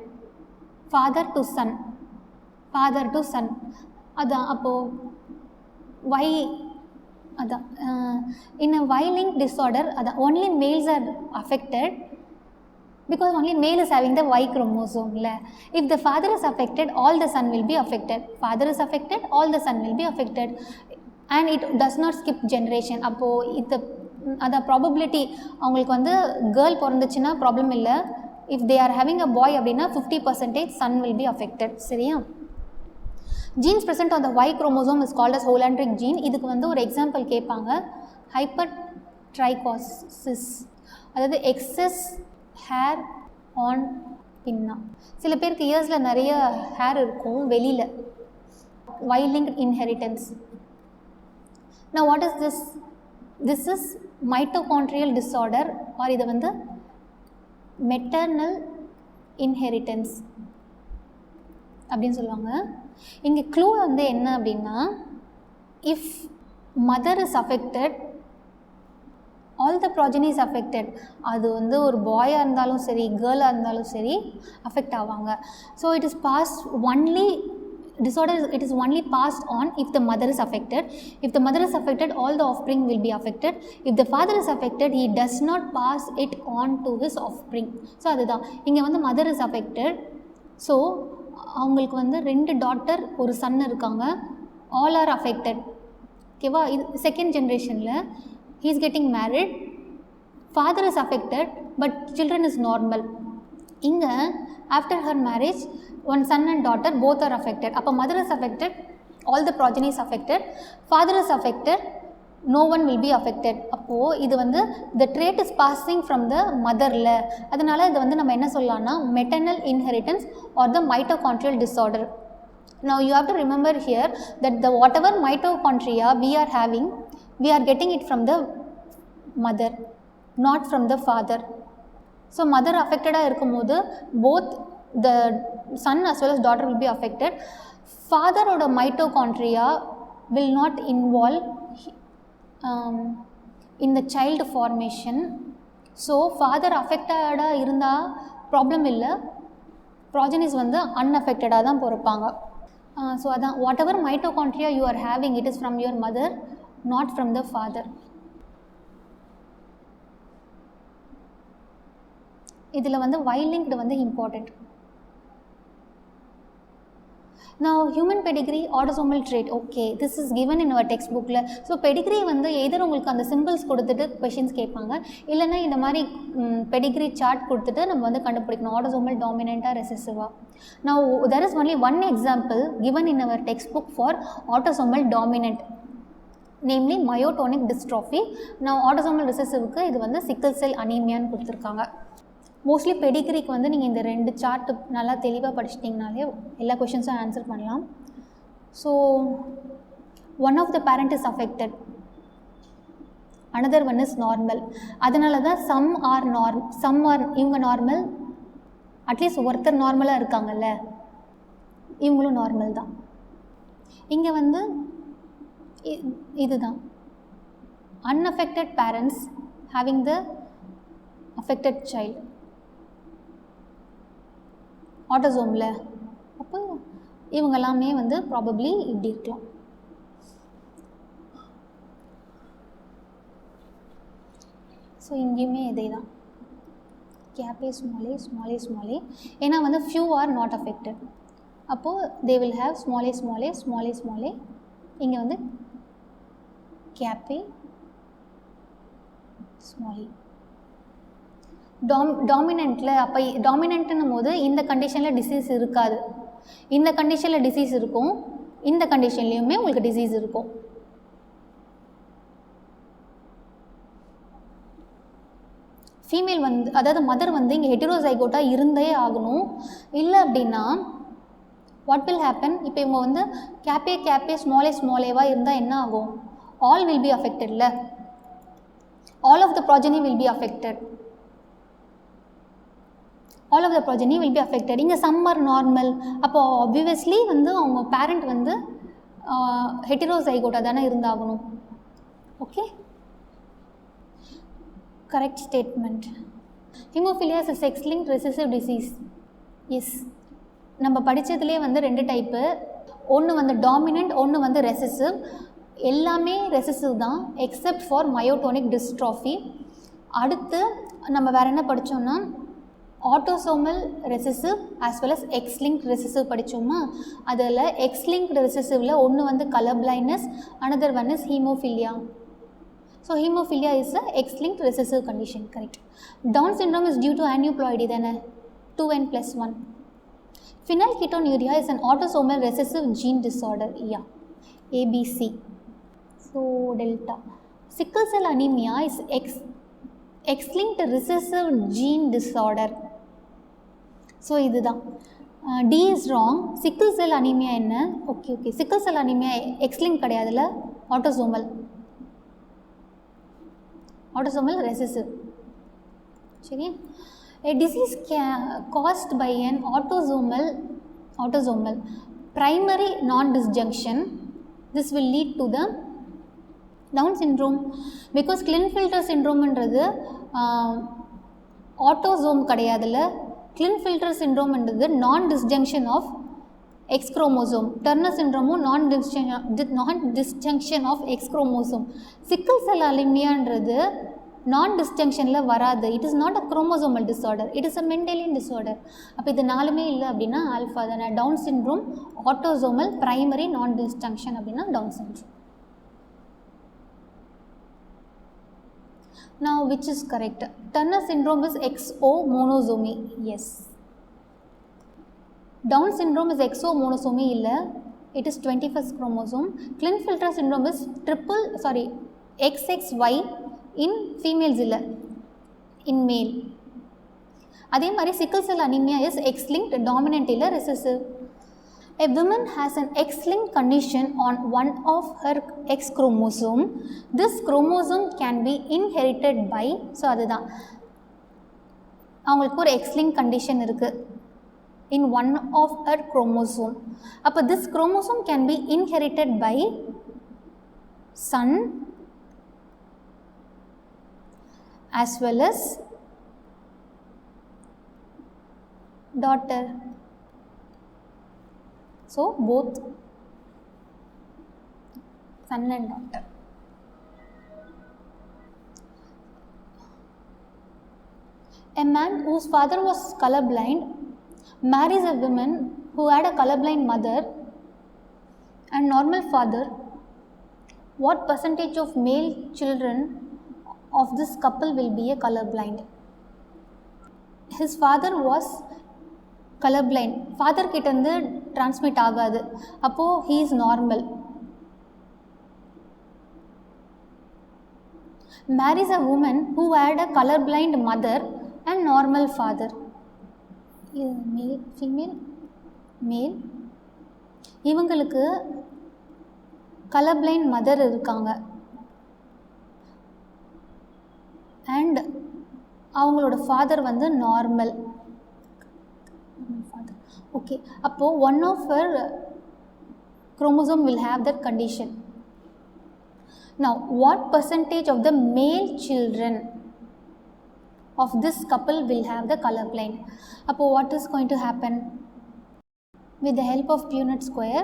father to son. அதான் அப்போது Y, அதான் இன் அ Y-linked disorder, அதான் only males are affected because only male is having the Y chromosome. If the father is affected, all the son will be affected. Father is affected, all the son will be affected, and it does not skip generation. அப்போது இது அதான் probability அவங்களுக்கு வந்து girl பிறந்துச்சுன்னா problem இல்லை. if they are having a boy அப்படின்னா 50% son will be affected. சரியா. genes present on the Y chromosome is called as Hollandric gene. இதுக்கு வந்து ஒரு எக்ஸாம்பிள் கேட்பாங்க, ஹைப்பர்ட்ரைகோசிஸ், அதாவது எக்ஸஸ் ஹேர் ஆன் பின்னா. சில பேருக்கு இயர்ஸில் நிறைய ஹேர் இருக்கும் வெளியில், Y-linked inheritance. now what is this? this is mitochondrial disorder, or இது வந்து மெட்டர்னல் இன்ஹெரிட்டன்ஸ் அப்படின்னு சொல்லுவாங்க. இங்கே க்ளூ வந்து என்ன அப்படின்னா, if mother is affected, all the ப்ராஜனி is affected. அது வந்து ஒரு பாயாக இருந்தாலும் சரி, கேர்ளாக இருந்தாலும் சரி அஃபெக்ட் ஆவாங்க. So it is passed only disorder, it is only passed on if the mother is affected. If the mother is affected, all the offspring will be affected. If the father is affected, he does not pass it on to his offspring. So அதுதான் இங்கே வந்து mother is affected. So அவங்களுக்கு வந்து 2 daughter ஒரு Sun இருக்காங்க, all R affected. ஓகேவா. இது second ஜென்ரேஷனில் he is getting married, father is affected but children is normal. இங்கே after her marriage, one son and daughter both are affected. அப்போ mother is affected, all the progeny is affected. Father is affected, no one will be affected. அப்போது இது வந்து the trait is passing from the motherல, அதனால் இது வந்து நம்ம என்ன சொல்லலாம்னா maternal inheritance or the mitochondrial disorder. Now you have to remember here that the whatever mitochondria we are having, we are getting it from the mother, not from the father. So mother affected-ஆக இருக்கும்போது both the son as well as daughter will be affected. Father oda mitochondria will not involve in the child formation. So father affected-ஆக இருந்தால் problem இல்லை, ப்ராஜனிஸ் வந்து unaffected-ஆக தான் பிறப்பாங்க. So அதான் whatever mitochondria you are having, it is from your mother, not from the father. இதில் வந்து Y-linked வந்து important. Now human pedigree, autosomal trait. Okay, this is given in our textbook. So pedigree வந்து either உங்களுக்கு அந்த symbols கொடுத்துட்டு questions கேட்பாங்க, இல்லைன்னா இந்த மாதிரி pedigree chart கொடுத்துட்டு நம்ம வந்து கண்டுபிடிக்கணும் autosomal dominant or recessive. Now there is only one example given in our textbook for autosomal dominant, namely myotonic dystrophy. Now autosomal recessiveக்கு இது வந்து sickle cell anemia கொடுத்துருக்காங்க. மோஸ்ட்லி பெடிகிரிக்கு வந்து நீங்கள் இந்த 2 சார்ட் நல்லா தெளிவாக படிச்சிட்டிங்கனாலே எல்லா கொஷின்ஸும் ஆன்சர் பண்ணலாம். So one of the parent is affected, another one is normal. அதனால தான் சம் ஆர் இவங்க நார்மல், அட்லீஸ்ட் ஒருத்தர் நார்மலாக இருக்காங்கல்ல, இவங்களும் நார்மல் தான். இங்கே வந்து இதுதான் unaffected parents having the affected child. ஆட்டோசோமில். அப்போ இவங்க எல்லாமே வந்து ப்ராபப்ளி இப்படி இருக்கலாம். ஸோ இங்கேயுமே இதே தான், கேப் ஸ்மால் ஏ. ஏன்னா வந்து ஃபியூ ஆர் நாட் அஃபெக்டட். அப்போது they will have small a. இங்கே வந்து கேப் ஏ ஸ்மால் ஏ. டாமினண்ட்டில் அப்போ டாமினண்ட்டுன்னும் போது இந்த கண்டிஷனில் டிசீஸ் இருக்காது, இந்த கண்டிஷனில் டிசீஸ் இருக்கும், இந்த கண்டிஷன்லேயுமே உங்களுக்கு டிசீஸ் இருக்கும். ஃபீமேல் வந்து அதாவது மதர் வந்து இங்கே ஹெட்டிரோசைகோட்டாக இருந்தே ஆகணும். இல்லை அப்படின்னா வாட் வில் ஹேப்பன், இப்போ இவங்க வந்து கேப்பே ஸ்மால் ஏவாக இருந்தால் என்ன ஆகும், ஆல் வில் பி அஃபெக்டட்ல, all of the progeny will be affected. இங்கே some are normal. அப்போது obviously வந்து அவங்க பேரண்ட் வந்து ஹெட்டிரோசைகோட்டாக தானே இருந்தாகணும். Okay, correct statement. Haemophilia is a sex-linked recessive disease. Yes, நம்ம படித்ததுலேயே வந்து 2 டைப்பு, ஒன்று வந்து டாமினண்ட், ஒன்று வந்து ரெசசிவ். எல்லாமே ரெசசிவ் தான் எக்ஸப்ட் ஃபார் மயோட்டோனிக் டிஸ்ட்ராஃபி. அடுத்து நம்ம வேறு என்ன படித்தோம்னா autosomal recessive as well as X linked recessive படித்தோமா. அதில் எக்ஸ்-லிங்க்டு ரெசசிவில் ஒன்று வந்து colour blindness, another one is haemophilia. So haemophilia is a X linked recessive condition. Correct. Down syndrome is due to aneuploidy தானே, 2n+1. Phenylketonuria is an autosomal recessive gene disorder. Yeah, ABC. So delta. Sickle cell anemia is X-linked recessive gene disorder. So இதுதான் D is wrong. sickle cell anemia என்ன? Okay, sickle cell anemia X-linked கிடையாதுல, autosomal recessive. சரி. A disease caused by an autosomal primary non-disjunction. This will lead to the Down syndrome. Because Klinefelter syndrome என்றது autosome கிடையாதுல, Klinefelter syndrome என்றது non-disjunction of X chromosome. Turner syndrome non-disjunction of X chromosome. Sickle cell anemia என்றது non-disjunctionல வராது. It is not a chromosomal disorder, it is a Mendelian disorder. அப்போ இது நாலுமே இல்லை அப்படின்னா alpha தானே. Down syndrome autosomal primary non-disjunction அப்படின்னா Down syndrome. Now which is correct? Turner syndrome is XO monosomy. Yes. Down syndrome is XO monosomy illa, it is 21st chromosome. Klinefelter syndrome is XXY in females illa, in male. அதே மாதிரி sickle cell anemia is X-linked dominant illa recessive. A woman has an X-linked condition on one of her X chromosome. This chromosome can be inherited by, so அதுதான் அவங்களுக்கு ஒரு X-linked condition இருக்கு in one of her chromosome. அப்போ this chromosome can be inherited by son as well as daughter. So both son and daughter. A man whose father was colorblind marries a woman who had a colorblind mother and normal father. What percentage of male children of this couple will be a colorblind? His father was colorblind. Father கிட்ட இருந்து transmit ஆகாது. அப்போ he is normal. Marries a woman who had a colorblind mother and normal father. Male, female, male. இவங்களுக்கு colorblind mother இருக்காங்க and அவங்களோட father வந்து normal. Okay, அப்போ one of her chromosome will have that condition. Now what percentage of the male children of this couple will have the color blind. அப்போ what is going to happen? With the help of Punnett square,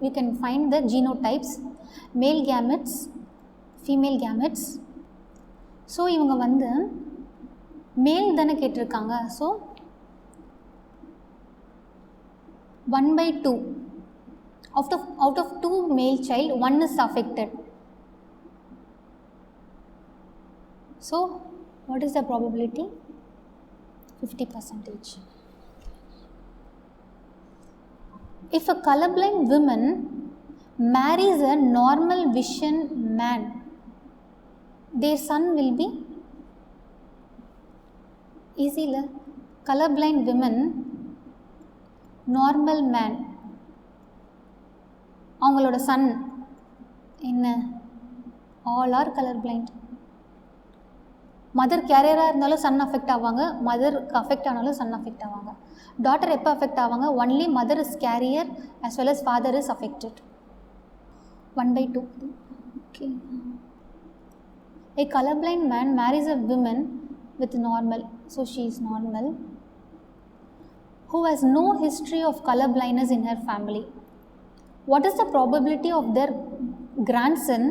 you can find the genotypes, male gametes, female gametes. So இவங்க வந்து மேல் தானே கேட்டிருக்காங்க. So 1/2 out of 2 male child, 1 is affected. So what is the probability? 50%. If a colorblind woman marries a normal vision man, their son will be easy la. Colorblind women, normal man, அவங்களோட son என்ன? All are colour blind. Mother கேரியராக இருந்தாலும் son affect ஆவாங்க, மதருக்கு affect ஆனாலும் son affect ஆவாங்க. Daughter எப்போ affect ஆவாங்க? Only mother is carrier as well as father is affected. 1/2. Okay. A colorblind man marries a woman with normal, so she is normal, who has no history of color blindness in her family. What is the probability of their grandson,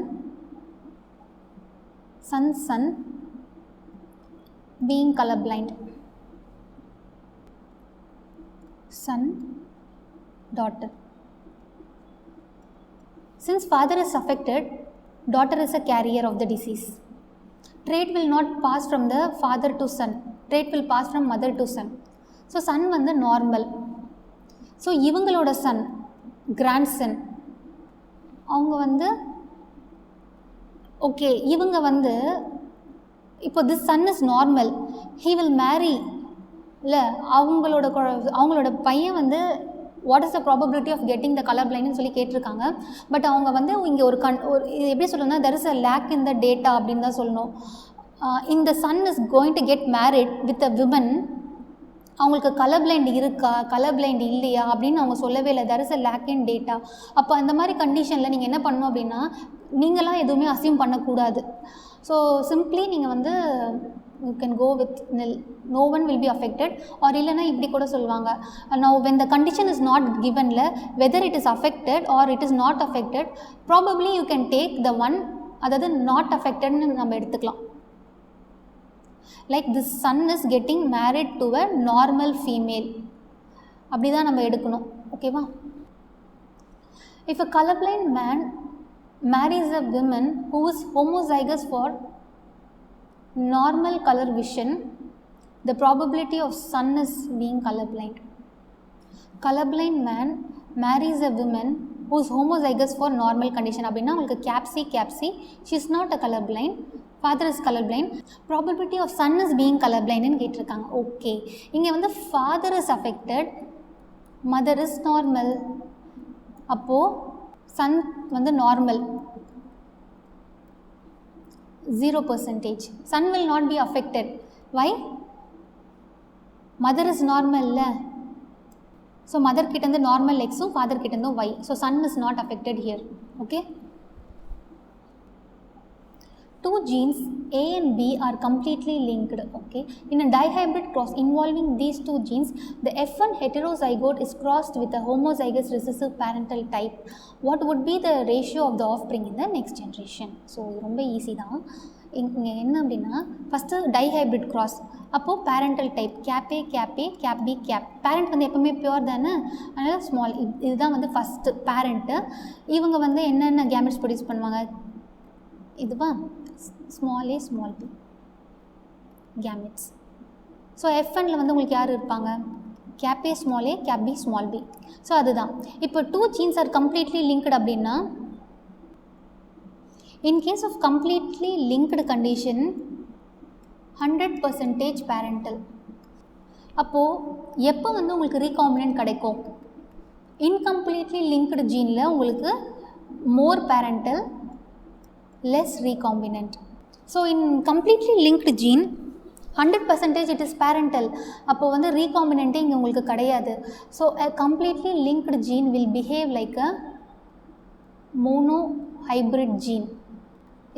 son being colorblind? Son, daughter. Since father is affected, daughter is a carrier of the disease. Trait will not pass from the father to son. Trait will pass from mother to son. So son வந்து normal. So இவங்களோட son, grandson, அவங்க வந்து okay, இவங்க வந்து இப்போ this son is normal, he will marry இல்லை, அவங்களோட பையன் வந்து what is the probability of getting the colour பிளைண்ட்னு சொல்லி கேட்டிருக்காங்க. பட் அவங்க வந்து இங்கே ஒரு எப்படி சொல்லணும்னா there is a lack in the data அப்படின்னு தான் சொல்லணும். இந்த son is going to get married with a women, அவங்களுக்கு கலர் பிளைண்ட் இருக்கா கலர் பிளைண்ட் இல்லையா அப்படின்னு அவங்க சொல்லவே இல்லை. There is a lack in data. அப்போ அந்த மாதிரி கண்டிஷனில் நீங்கள் என்ன பண்ணணும் அப்படின்னா, நீங்களாம் எதுவுமே அசியூம் பண்ணக்கூடாது. ஸோ சிம்ப்ளி நீங்கள் வந்து you can go with nil, no one will be affected. or இல்லைனா இப்படி கூட சொல்லுவாங்க, now when the condition is not given whether it is affected or it is not affected, probably you can take the one, அதாவது not affected னு நம்ம எடுத்துக்கலாம். like this son is getting married to a normal female, அப்படி தான் நம்ம எடுக்கணும். ஓகேவா? if a colorblind man marries a woman who is homozygous for normal color vision, the probability of son is being colorblind. Colorblind man marries a woman who is homozygous for normal condition அப்படின்னா உங்களுக்கு capsi, she is not a colorblind, father is colorblind, probability of son is being colorblind ன்னு கேட்டிருக்காங்க. Okay, இங்கே வந்து father is affected, mother is normal, அப்போது son வந்து normal 0%. Son will not be affected. Why? Mother is normal la. So mother கிட்டேருந்து normal X, father கிட்டேருந்து Y. So son is not affected here. Okay? Two genes A and B are completely linked. Okay? In a dihybrid cross involving these two genes, the F1 heterozygote is crossed with a homozygous recessive parental type. What would be the ratio of the offspring in the next generation? So ரொம்ப easy தான். இங்கே என்ன அப்படின்னா, first dihybrid cross, அப்போது parental type cap A, cap B, cap. Parent வந்து எப்போவுமே pure தானே, அதனால் ஸ்மால். இதுதான் வந்து ஃபஸ்ட்டு பேரண்ட்டு. இவங்க வந்து என்னென்ன கேமெட்ஸ் ப்ரொடியூஸ் பண்ணுவாங்க? இதுவா small a small b gametes. So F1ல வந்து உங்களுக்கு யார் இருப்பாங்க? Cap A small a, cap B small b. So அதுதான். இப்போ two genes are completely linked அப்படின்னா, in case of completely linked condition 100% parental. அப்போது எப்போ வந்து உங்களுக்கு ரீகாம்பினன்ட் கிடைக்கும்? இன்கம்ப்ளீட்லி லிங்க்டு ஜீனில் உங்களுக்கு more parental, less recombinant. So in completely linked gene 100% it is parental. அப்போ வந்து ரீகாம்பினன்ட்டே இங்கே உங்களுக்கு கிடையாது. So a completely linked gene will behave like a monohybrid gene.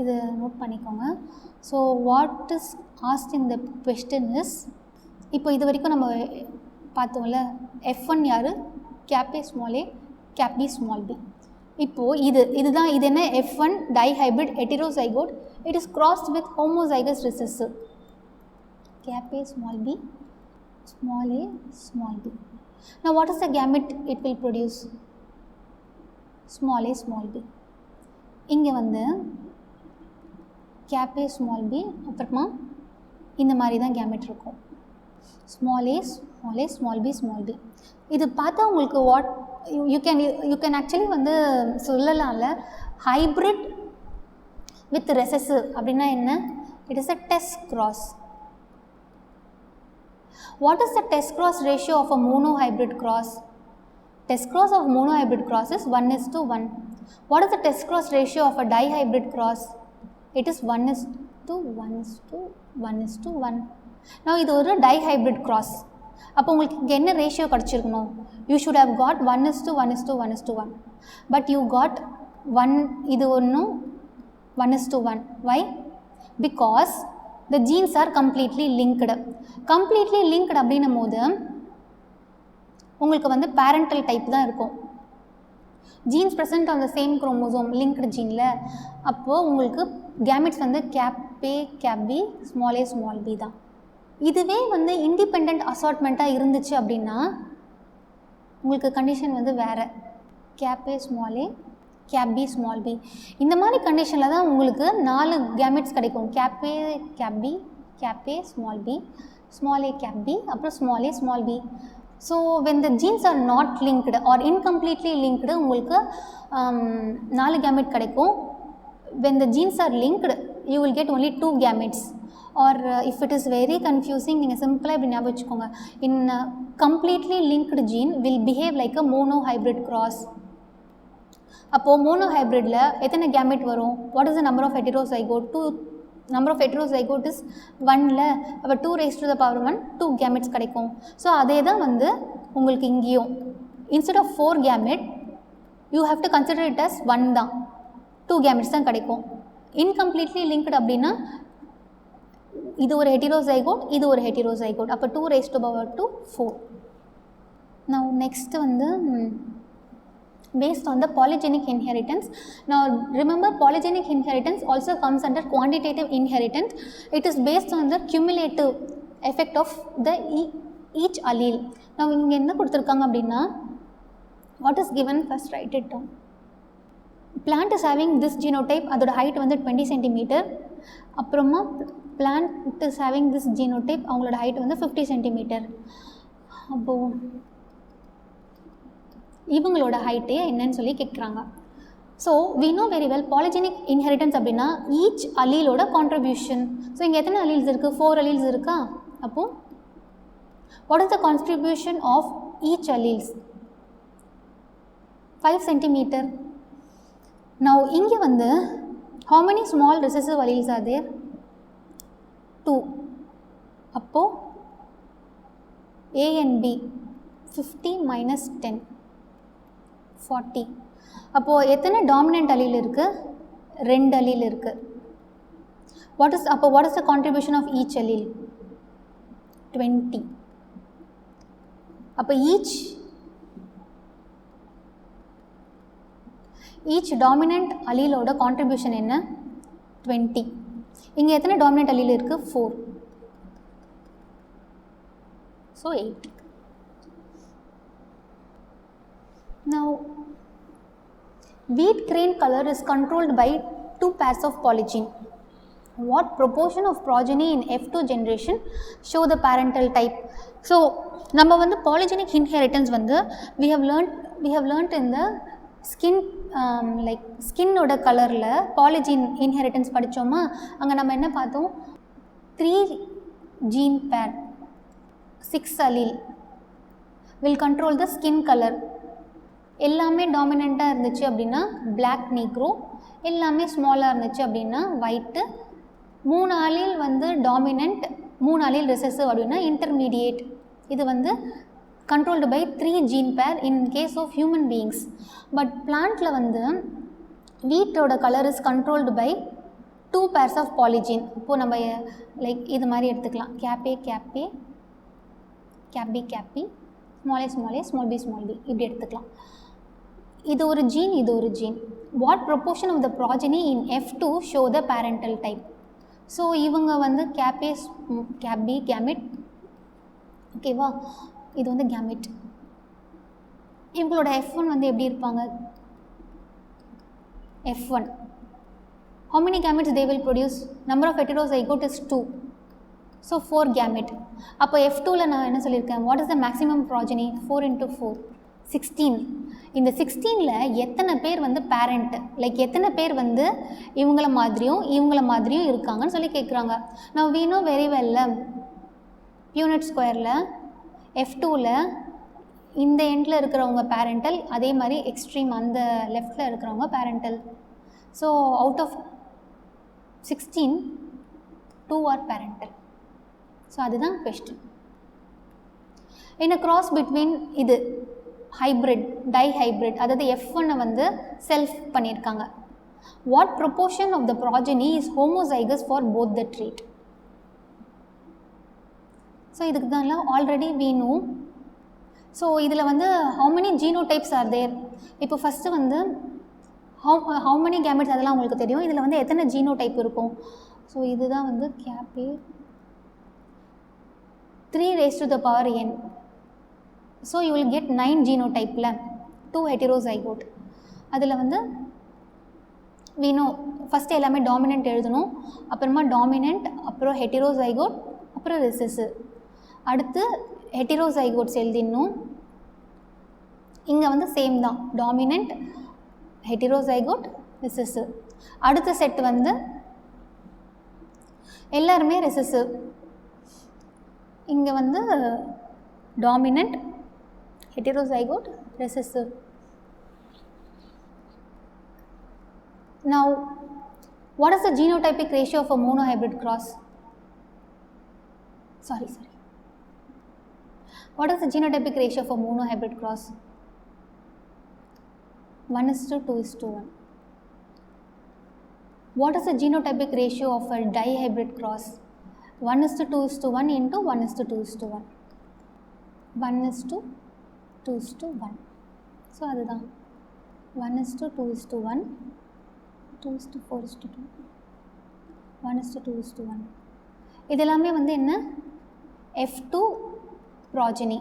இது நோட் பண்ணிக்கோங்க. So what is asked in the question is, இப்போ இது வரைக்கும் நம்ம பார்த்தோம்ல, F1 யார், cap A small a, cap B small b. இப்போது இதுதான் இது என்ன, F1 dihybrid heterozygote, it is crossed with homozygous recessive. Cap A small b, small a, small b. Now what is the gamete it will produce? Small a, small b. இங்கே வந்து cap A small b, அப்புறமா இந்த மாதிரி தான் gamete இருக்கும். small a, small a, small b, small b. இது பார்த்தா உங்களுக்கு வாட் யூ கேன் ஆக்சுவலி வந்து சொல்லலாம்ல, ஹைப்ரிட் வித் ரெசசிவ் அப்படின்னா என்ன? It is a test cross. What is the test cross ratio of a monohybrid cross? Test cross of monohybrid cross is 1:1. What is the test cross ratio of a dihybrid cross? It is 1:1:1:1. Now இது ஒரு dihybrid cross. அப்போ உங்களுக்கு இங்கே என்ன ratio கிடச்சிருக்கணும்? You should have got 1:1:1:1. But you got 1, இது ஒன்றும் 1:1. Why? Because the genes are completely linked. Completely linked அப்படின்னும் போது உங்களுக்கு வந்து பேரண்டல் டைப் தான் இருக்கும். Genes present on the same chromosome linked ஜீனில். அப்போது உங்களுக்கு கேமெட்ஸ் வந்து cap A, cap B, small a, small b தான். இதுவே வந்து இண்டிபெண்ட் அசார்ட்மெண்ட்டாக இருந்துச்சு அப்படின்னா உங்களுக்கு கண்டிஷன் வந்து வேறு. Cap A, small a, cap B, small b. இந்த மாதிரி கண்டிஷனில் தான் உங்களுக்கு 4 கேமெட்ஸ் கிடைக்கும். Cap A, cap B, cap A, small b, small a, cap B, அப்புறம் small a, small b. So when the genes are not linked or incompletely linked, உங்களுக்கு 4 gamete கிடைக்கும். When the genes are linked, you will get only 2 gametes. Or if it is very confusing, நீங்கள் சிம்பிளாக இப்படி ஞாபகம் வச்சுக்கோங்க. In completely linked gene will behave like a monohybrid cross. அப்போது மோனோஹைப்ரிடில் எத்தனை gamete வரும்? What is the number of heterozygote? 2. Number of heterozygote is 1ல, அப்போ 2⁻⁴ 2 கேமெட்ஸ் கிடைக்கும். ஸோ அதே தான் வந்து உங்களுக்கு இங்கேயும் instead of 4 gamete you have to consider it as 1 தான், 2 கேமெட்ஸ் தான் கிடைக்கும். இன்கம்ப்ளீட்லி லிங்க்டு அப்படின்னா இது ஒரு ஹெட்டரோசைகோட், இது ஒரு ஹெட்டரோசைகோட், அப்போ 2⁻² 4. நவ் நெக்ஸ்ட் வந்து based on the polygenic inheritance. Now remember, polygenic inheritance also comes under quantitative inheritance. It is based on the cumulative effect of the each allele. Now இங்க என்ன கொடுத்திருக்காங்க அப்படின்னா, what is given, first write it down. Plant is having this genotype, அதோட height வந்து 20 cm. அப்புறமா plant is having this genotype, அவங்களோட height வந்து 50 cm. அப்போ இவங்களோட ஹைட்டே என்னன்னு சொல்லி கேட்குறாங்க. So we know very well polygenic inheritance அப்படின்னா ஈச் அலீலோட கான்ட்ரிபியூஷன். ஸோ இங்கே எத்தனை அலீல்ஸ் இருக்குது? 4 அலீல்ஸ் இருக்கா? அப்போது what is the contribution of each alleles? 5 cm. Now இங்கே வந்து how many small recessive alleles are there? 2. அப்போது A and B 50 minus 10 40. அப்போது எத்தனை டாமினன்ட் அலீல் இருக்குது? 2 அலீல் இருக்குது. What is the contribution of each allele? 20. அப்போ ஈச் டாமினன்ட் அலீலோட கான்ட்ரிபியூஷன் என்ன? 20. இங்கே எத்தனை டாமினன்ட் அலீல் இருக்குது? 4. So 8. Now wheat grain color is controlled by 2 pairs of polygene. What proportion of progeny in F2 generation show the parental type? So நம்ம வந்து polygenic inheritance வந்து we have learnt in the skin, like skin ஓட கலரில் polygene inheritance படித்தோமா? அங்கே நம்ம என்ன பார்த்தோம்? 3 gene pair, 6 allele will control the skin color. எல்லாமே டாமினண்ட்டாக இருந்துச்சு அப்படின்னா பிளாக் நீக்ரோ, எல்லாமே ஸ்மாலாக இருந்துச்சு அப்படின்னா ஒயிட்டு. 3 அலீல் வந்து டாமினண்ட், 3 அலீல் ரெசசிவ் அப்படின்னா இன்டர்மீடியேட். இது வந்து controlled by 3 gene pair in case of human beings. But பிளான்ட்டில் வந்து வீட்டோட colour is controlled by 2 pairs of polygene. இப்போது நம்ம லைக் இது மாதிரி எடுத்துக்கலாம், cap A cap B small a small b இப்படி எடுத்துக்கலாம். இது ஒரு ஜீன், இது ஒரு gene. What proportion of the progeny in F2 show the parental type. So இவங்க வந்து cap A cap B gamete, ஓகேவா, இது வந்து கேமிட். இவங்களோட F1 வந்து எப்படி இருப்பாங்க, F1 how many gametes they will produce, number of heterozygote is 2, so 4 gamete. அப்போ F2ல நான் என்ன சொல்லியிருக்கேன், what is the maximum progeny, 4 into 4 16. இந்த 16ல எத்தனை பேர் வந்து பேரண்ட், லைக் எத்தனை பேர் வந்து இவங்கள மாதிரியும் இருக்காங்கன்னு சொல்லி கேட்குறாங்க. நான் we know very well Punnett ஸ்கொயரில் F2ல இந்த எண்டில் இருக்கிறவங்க பேரண்டல், அதே மாதிரி எக்ஸ்ட்ரீம் அந்த லெஃப்டில் இருக்கிறவங்க parental. So out of 16 2 are parental. So அதுதான் question. In a cross between இது ஹைப்ரிட் டைஹைப்ரிட், அதாவது F1 வந்து செல்ஃப் பண்ணியிருக்காங்க. What proportion of the progeny is homozygous for both the trait. So இதுக்கு தான் ஆல்ரெடி we know. ஸோ இதில் வந்து how many genotypes are there. இப்போ ஃபஸ்ட்டு வந்து how many gametes அதெல்லாம் உங்களுக்கு தெரியும். இதில் வந்து எத்தனை ஜீனோடைப் இருக்கும். ஸோ இதுதான் வந்து cap A 3 raised to the power n. So you will get 9 genotypeல 2 heterozygote. அதில் வந்து we know ஃபஸ்ட்டு எல்லாமே டாமினன்ட் எழுதணும், அப்புறமா டாமினன்ட், அப்புறம் ஹெட்டிரோசைகோட், அப்புறம் ரிசெசிவ். அடுத்து ஹெட்டிரோசைகோட்ஸ் எழுதிடணும். இங்கே வந்து சேம் தான், டாமினன்ட், ஹெட்டிரோசைகோட், ரிசெசிவ். அடுத்த செட் வந்து எல்லாருமே ரிசெசிவ். இங்கே வந்து dominant, heterozygote, recessive. Now what is the genotypic ratio of a monohybrid cross? Sorry. What is the genotypic ratio of a monohybrid cross? 1:2:1. What is the genotypic ratio of a dihybrid cross? 1:2:1 into 1:2:1. 1:2:1. So அதுதான் 1:2:1, 2:4:2, 1:2:1. இது எல்லாமே வந்து என்ன, F2 progeny.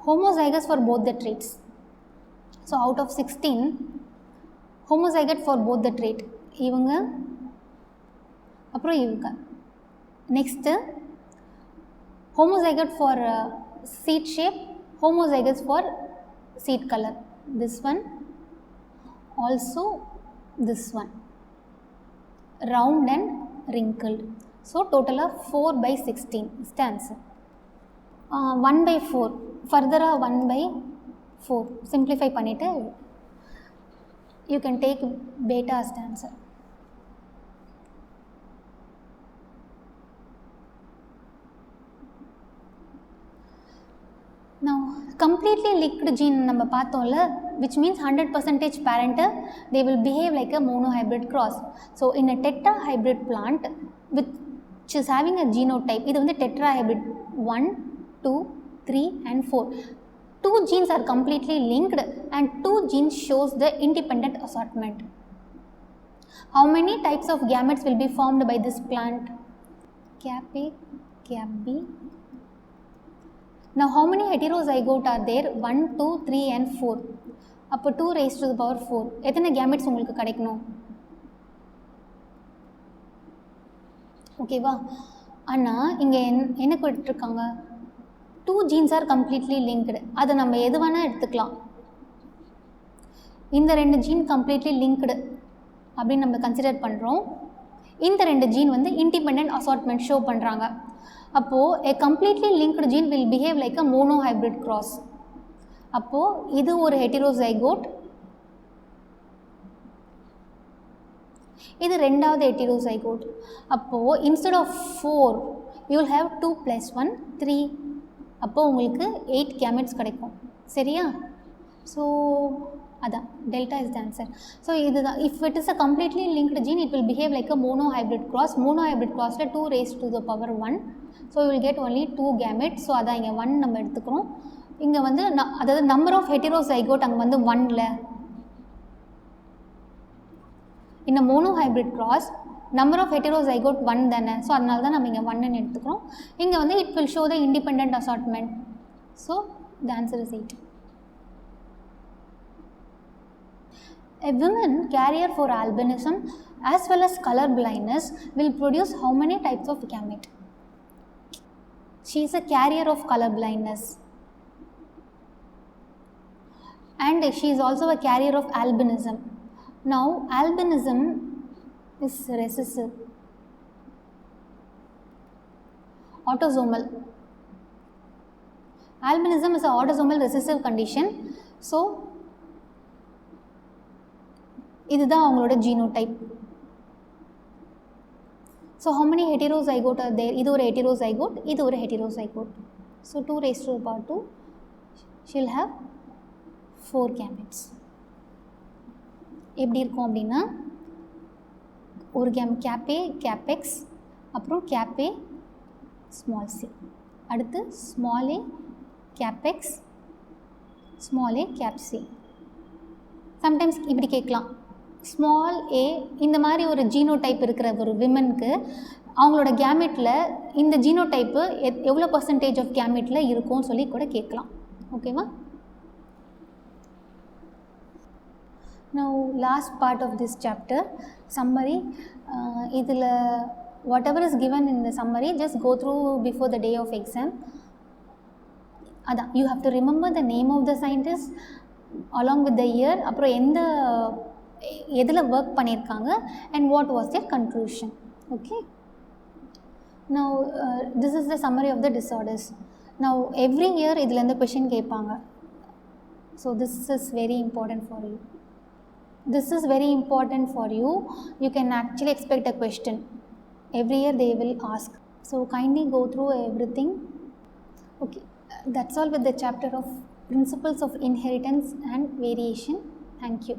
Homozygous for both the traits. So out of 16 homozygous for both the trait. இவங்க அப்புறம் இவங்க. Next homozygous for seed shape, homozygous for seed color. This one, also this one, round and wrinkled. So total of 4/16 stands. 1/4 further 1/4 simplify பண்ணிட்டு you can take beta as the answer. Now completely linked gene நம்ம பார்த்தோம்ல, which means 100% parental, they will behave like a monohybrid cross. So in a tetrahybrid plant which is having a genotype, இது வந்து tetrahybrid 1, 2, 3 and 4. 2 genes are completely linked and 2 genes shows the independent assortment. How many types of gametes will be formed by this plant? Cap A, cap B. Now how many heterozygote are there? 1, 2, 3 and 4. அப்போ 2 raised to the power 4. எத்தனை gametes உங்களுக்கு கிடைக்கணும்? ஓகேவா? ஆனால் இங்கே என்ன கொடுத்துருக்காங்க, 2 genes are completely linked. அதை நம்ம எது வேணால் எடுத்துக்கலாம். இந்த 2 gene completely linked அப்படின்னு நம்ம கன்சிடர் பண்ணுறோம். இந்த 2 gene வந்து independent assortment ஷோ பண்ணுறாங்க. அப்போது a completely linked gene will behave like a monohybrid cross. அப்போது இது ஒரு heterozygote, இது ரெண்டாவது heterozygote. அப்போது instead of 4 you will have 2 plus 1 3. அப்போது உங்களுக்கு 8 gametes கிடைக்கும். சரியா? ஸோ அதான் delta is the answer. So இதுதான், if it is a completely linked gene it will behave like a monohybrid cross. Monohybrid கிராஸில் 2 raised to the power 1. So you will get only 2 gametes. So அதான் இங்கே 1 நம்ம எடுத்துக்கிறோம். இங்கே வந்து அதாவது number of ஹெட்டிரோசைகோட் அங்கே வந்து 1ல. இந்த monohybrid cross number of heterozygote 1 தானே, ஸோ அதனால தான் நம்ம இங்கே 1ன்னு எடுத்துக்கிறோம். இங்கே வந்து it will show the independent assortment. So the answer is 8. A woman carrier for albinism as well as color blindness will produce how many types of gamete? She is a carrier of color blindness and she is also a carrier of albinism. Now albinism is recessive, autosomal. Albinism is an autosomal recessive condition. So இதுதான் அவங்களோட genotype. So how many heterozygote are there? இது ஒரு heterozygote, இது ஒரு heterozygote. So 2 raised to the power 2, she'll have 4 gametes. எப்படி இருக்கும் அப்படின்னா ஒரு கேப் ஏ, கேப் எக்ஸ், அப்புறம் கேப் ஏ ஸ்மால் சி, அடுத்து small a cap X, small a cap C. Sometimes இப்படி கேட்கலாம், ஸ்மால் ஏ இந்த மாதிரி ஒரு ஜீனோடைப் இருக்கிற ஒரு விமனுக்கு அவங்களோட கேமெட்டில் இந்த ஜீனோடைப்பு எவ்வளோ பர்சன்டேஜ் ஆஃப் கேமெட்டில் இருக்கும்னு சொல்லி கூட கேட்கலாம். ஓகேவா? Now last part of this chapter, summary. இதில் whatever is given in the summary just go through before the day of exam. அதான் you have to remember the name of the scientist along with the year, அப்புறம் எதில் work பண்ணியிருக்காங்க and what was their conclusion. Okay, now this is the summary of the disorders. Now every year இதில் question கேட்பாங்க. So this is very important for you. This is very important for you. You can actually expect a question. Every year they will ask. So kindly go through everything. Okay, that's all with the chapter of principles of inheritance and variation. Thank you.